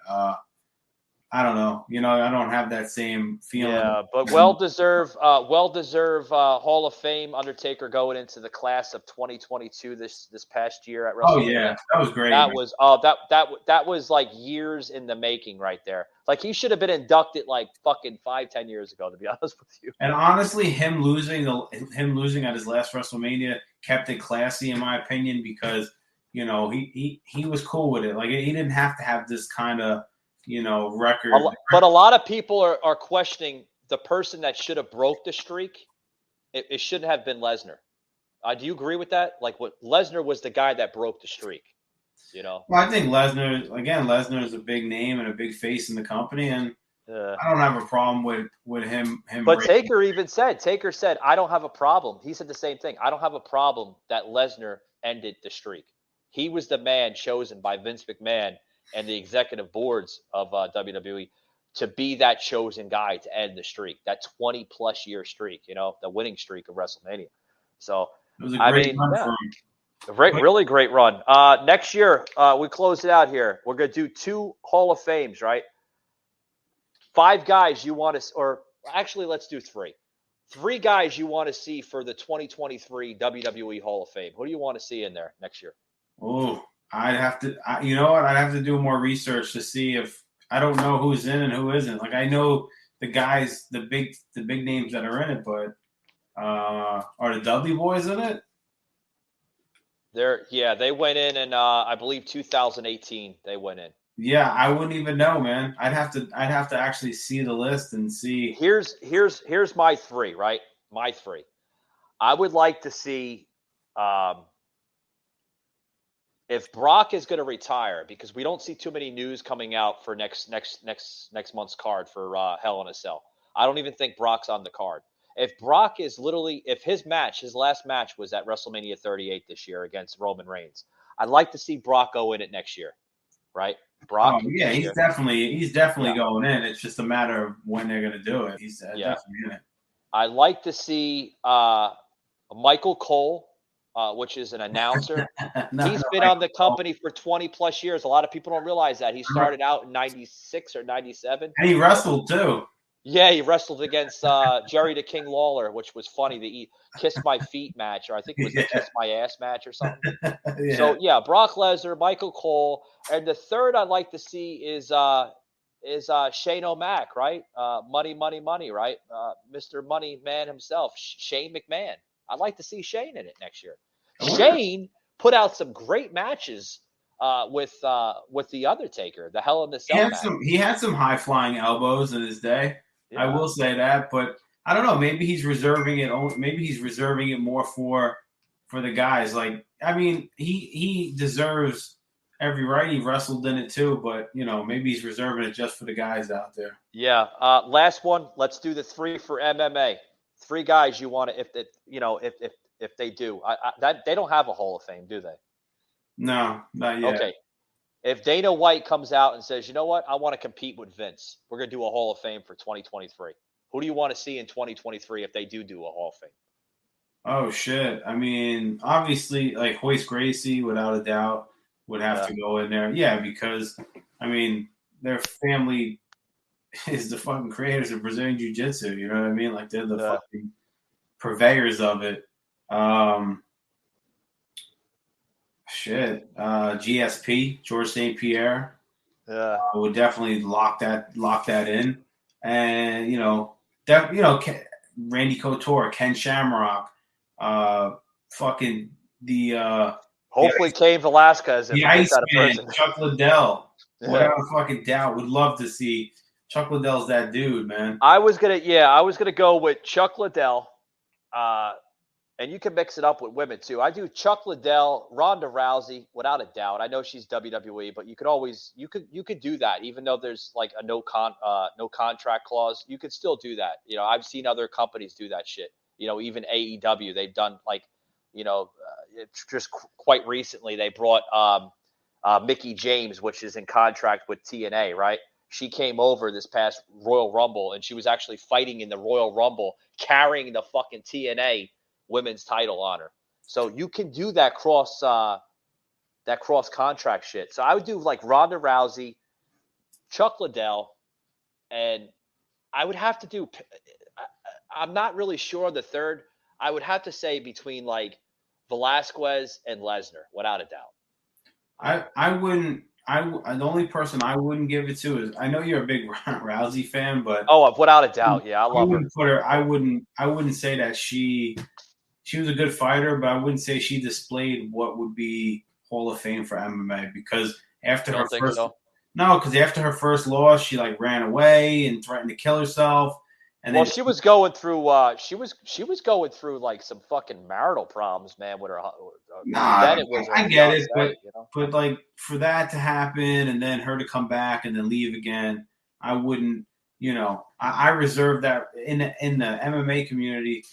I don't know. I don't have that same feeling. Yeah, but well-deserved Hall of Fame Undertaker going into the class of 2022 this past year at WrestleMania. Oh yeah, that was great. That was that was like years in the making right there. Like he should have been inducted like fucking 5-10 years ago, to be honest with you. And honestly, him losing at his last WrestleMania kept it classy in my opinion, because he was cool with it. Like he didn't have to have this kind of record. But a lot of people are questioning the person that should have broke the streak. It shouldn't have been Lesnar. Do you agree with that? Like, what Lesnar was the guy that broke the streak. Well, I think Lesnar is a big name and a big face in the company, and I don't have a problem with him. But Taker said, I don't have a problem. He said the same thing. I don't have a problem that Lesnar ended the streak. He was the man chosen by Vince McMahon and the executive boards of WWE to be that chosen guy to end the streak, that 20-plus year streak, the winning streak of WrestleMania. So, it was a great run for him. Really great run. Next year, we close it out here. We're going to do 2 Hall of Fames, right? 5 guys you want to – or actually, let's do 3. 3 guys you want to see for the 2023 WWE Hall of Fame. Who do you want to see in there next year? Oh, I'd have to, I'd have to do more research to see if I don't know who's in and who isn't. Like I know the guys, the big names that are in it, but are the Dudley Boys in it? They went in I believe 2018 they went in. Yeah, I wouldn't even know, man. I'd have to actually see the list and see. Here's my 3, right? My 3. I would like to see if Brock is going to retire, because we don't see too many news coming out for next month's card for Hell in a Cell. I don't even think Brock's on the card. If Brock is literally, if his last match was at WrestleMania 38 this year against Roman Reigns, I'd like to see Brock go in it next year, right? Brock. Oh yeah, he's definitely going in. It's just a matter of when they're going to do it. He's definitely in it. I'd like to see Michael Cole, which is an announcer. He's been on the company for 20 plus years. A lot of people don't realize that. He started out in 96 or 97. And he wrestled too. Yeah, he wrestled against Jerry the King Lawler, which was funny. The Kiss My Feet match, or I think it was the Kiss My Ass match or something. So, Brock Lesnar, Michael Cole. And the third I'd like to see is Shane O'Mac, right? Money, right? Mr. Money Man himself, Shane McMahon. I'd like to see Shane in it next year. Shane put out some great matches with the Undertaker, the Hell in the Cell match. He had some high flying elbows in his day. Yeah. I will say that, but I don't know. Maybe he's reserving it. Maybe he's reserving it more for the guys. Like, I mean, he deserves every right. He wrestled in it too, but maybe he's reserving it just for the guys out there. Yeah. Last one. Let's do the 3 for MMA. 3 guys you want to, if they do, that they don't have a Hall of Fame, do they? No, not yet. Okay. If Dana White comes out and says, you know what, I want to compete with Vince, we're going to do a Hall of Fame for 2023. Who do you want to see in 2023 if they do a Hall of Fame? Oh, shit. I mean, obviously, like Hoist Gracie, without a doubt, would have to go in there. Yeah, because, I mean, their family is the fucking creators of Brazilian Jiu-Jitsu. You know what I mean? Like, they're the fucking purveyors of it. GSP, George St. Pierre. Yeah, would definitely lock that in, and Randy Couture, Ken Shamrock, fucking the hopefully Cain Velasquez, the Iceman, Chuck Liddell. Without a fucking doubt, would love to see Chuck Liddell's that dude, man. I was gonna go with Chuck Liddell. And you can mix it up with women too. I do Chuck Liddell, Ronda Rousey, without a doubt. I know she's WWE, but you could do that, even though there's like a no contract clause. You could still do that. I've seen other companies do that shit. Even AEW, they've done just quite recently they brought Mickie James, which is in contract with TNA, right? She came over this past Royal Rumble, and she was actually fighting in the Royal Rumble, carrying the fucking TNA women's title on her. So you can do that cross contract shit. So I would do like Ronda Rousey, Chuck Liddell, and I would have to do, I'm not really sure the third. I would have to say between like Velasquez and Lesnar, without a doubt. The only person I wouldn't give it to is, I know you're a big Rousey fan, but without a doubt, yeah, I love her. I wouldn't say that she was a good fighter, but I wouldn't say she displayed what would be Hall of Fame for MMA, because after her first loss, she like ran away and threatened to kill herself. And she was going through she was going through like some fucking marital problems, man, with her. I get it, but like for that to happen and then her to come back and then leave again, I wouldn't. I reserve that in the MMA community.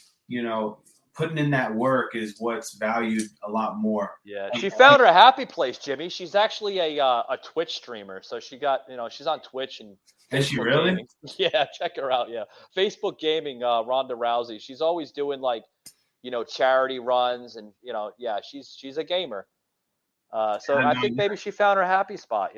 Putting in that work is what's valued a lot more. Yeah, she found her happy place, Jimmy. She's actually a Twitch streamer, so she got she's on Twitch and. Is she really? Gaming. Yeah, check her out. Yeah, Facebook Gaming, Ronda Rousey. She's always doing like, charity runs and she's a gamer. So I think maybe she found her happy spot.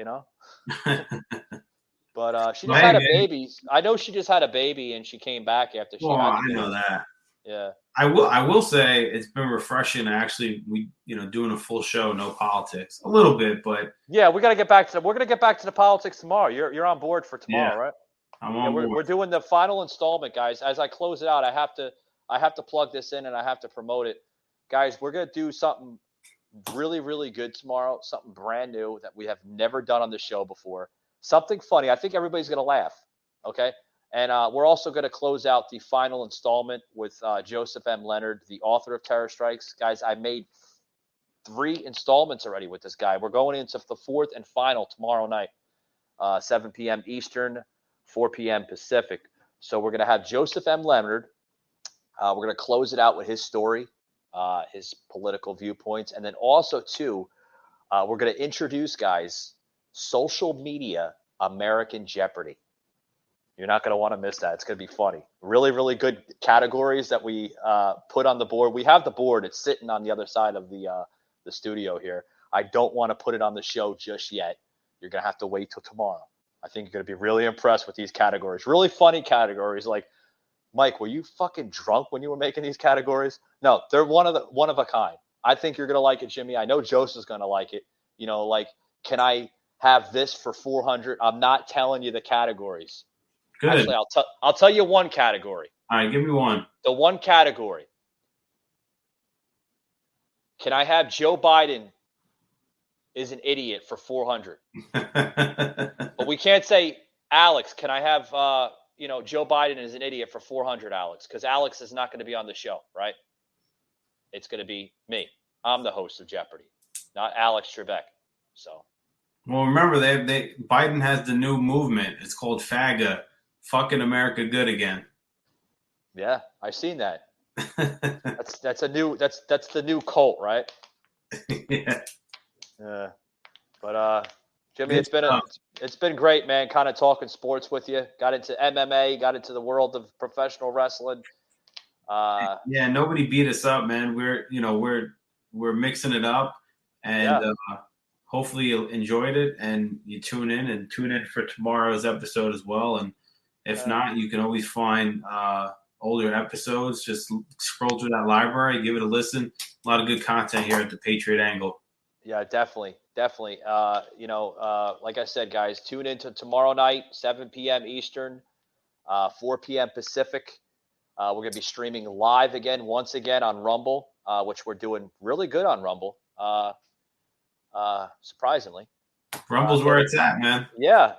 But she just had a baby. I know she just had a baby and she came back after she. I know that. Yeah. I will say it's been refreshing. Actually, doing a full show, no politics, a little bit, but yeah, we're gonna get back to the politics tomorrow. You're on board for tomorrow, right? I'm on board. We're doing the final installment, guys. As I close it out, I have to plug this in and I have to promote it, guys. We're gonna do something really, really good tomorrow. Something brand new that we have never done on the show before. Something funny. I think everybody's gonna laugh. Okay. And we're also going to close out the final installment with Joseph M. Leonard, the author of Terror Strikes. Guys, I made 3 installments already with this guy. We're going into the 4th and final tomorrow night, 7 p.m. Eastern, 4 p.m. Pacific. So we're going to have Joseph M. Leonard. We're going to close it out with his story, his political viewpoints. And then also, too, we're going to introduce, guys, social media American Jeopardy. You're not going to want to miss that. It's going to be funny. Really, really good categories that we put on the board. We have the board. It's sitting on the other side of the studio here. I don't want to put it on the show just yet. You're going to have to wait till tomorrow. I think you're going to be really impressed with these categories. Really funny categories. Like, Mike, were you fucking drunk when you were making these categories? No, they're one of a kind. I think you're going to like it, Jimmy. I know Joseph's going to like it. You know, like, can I have this for $400? I'm not telling you the categories. Good. Actually, I'll tell you one category. All right, give me one. The one category. Can I have Joe Biden is an idiot for $400? But we can't say, Alex, can I have Joe Biden is an idiot for $400, Alex? Because Alex is not going to be on the show, right? It's going to be me. I'm the host of Jeopardy, not Alex Trebek. So. Well, remember, Biden has the new movement. It's called FAGA. Fucking America good again. Yeah, I've seen that. that's the new cult, right? Yeah. But Jimmy, it's been great, man. Kind of talking sports with you. Got into MMA, got into the world of professional wrestling. Yeah, nobody beat us up, man. We're mixing it up, and hopefully you enjoyed it and you tune in for tomorrow's episode as well. And if not, you can always find older episodes. Just scroll through that library, give it a listen. A lot of good content here at the Patriot Angle. Yeah, definitely. Like I said, guys, tune in to tomorrow night, 7 p.m. Eastern, 4 p.m. Pacific. We're going to be streaming live once again on Rumble, which we're doing really good on Rumble, surprisingly. Rumble's where it's at, man. Yeah.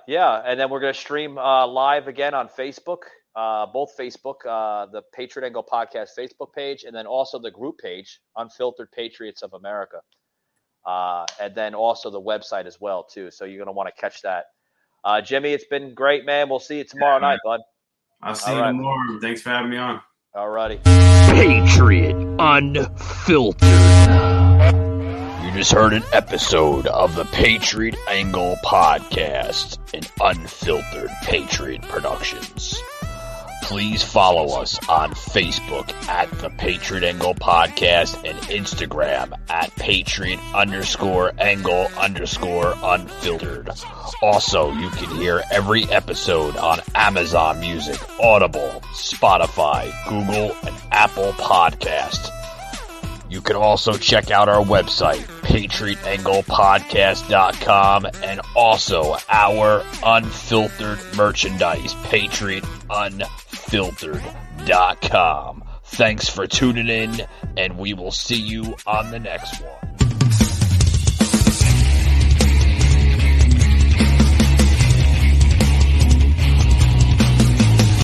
And then we're going to stream live again on Facebook, both Facebook, the Patriot Angle Podcast Facebook page, and then also the group page, Unfiltered Patriots of America. And then also the website as well, too. So you're going to want to catch that. Jimmy, it's been great, man. We'll see you tomorrow night, bud. I'll see you tomorrow. Thanks for having me on. All righty. Patriot Unfiltered. You just heard an episode of the Patriot Angle Podcast, an Unfiltered Patriot Productions. Please follow us on Facebook at the Patriot Angle Podcast and Instagram at Patriot_Angle_Unfiltered. Also, you can hear every episode on Amazon Music, Audible, Spotify, Google, and Apple Podcast. You can also check out our website, PatriotAnglePodcast.com, and also our unfiltered merchandise, PatriotUnfiltered.com. Thanks for tuning in, and we will see you on the next one.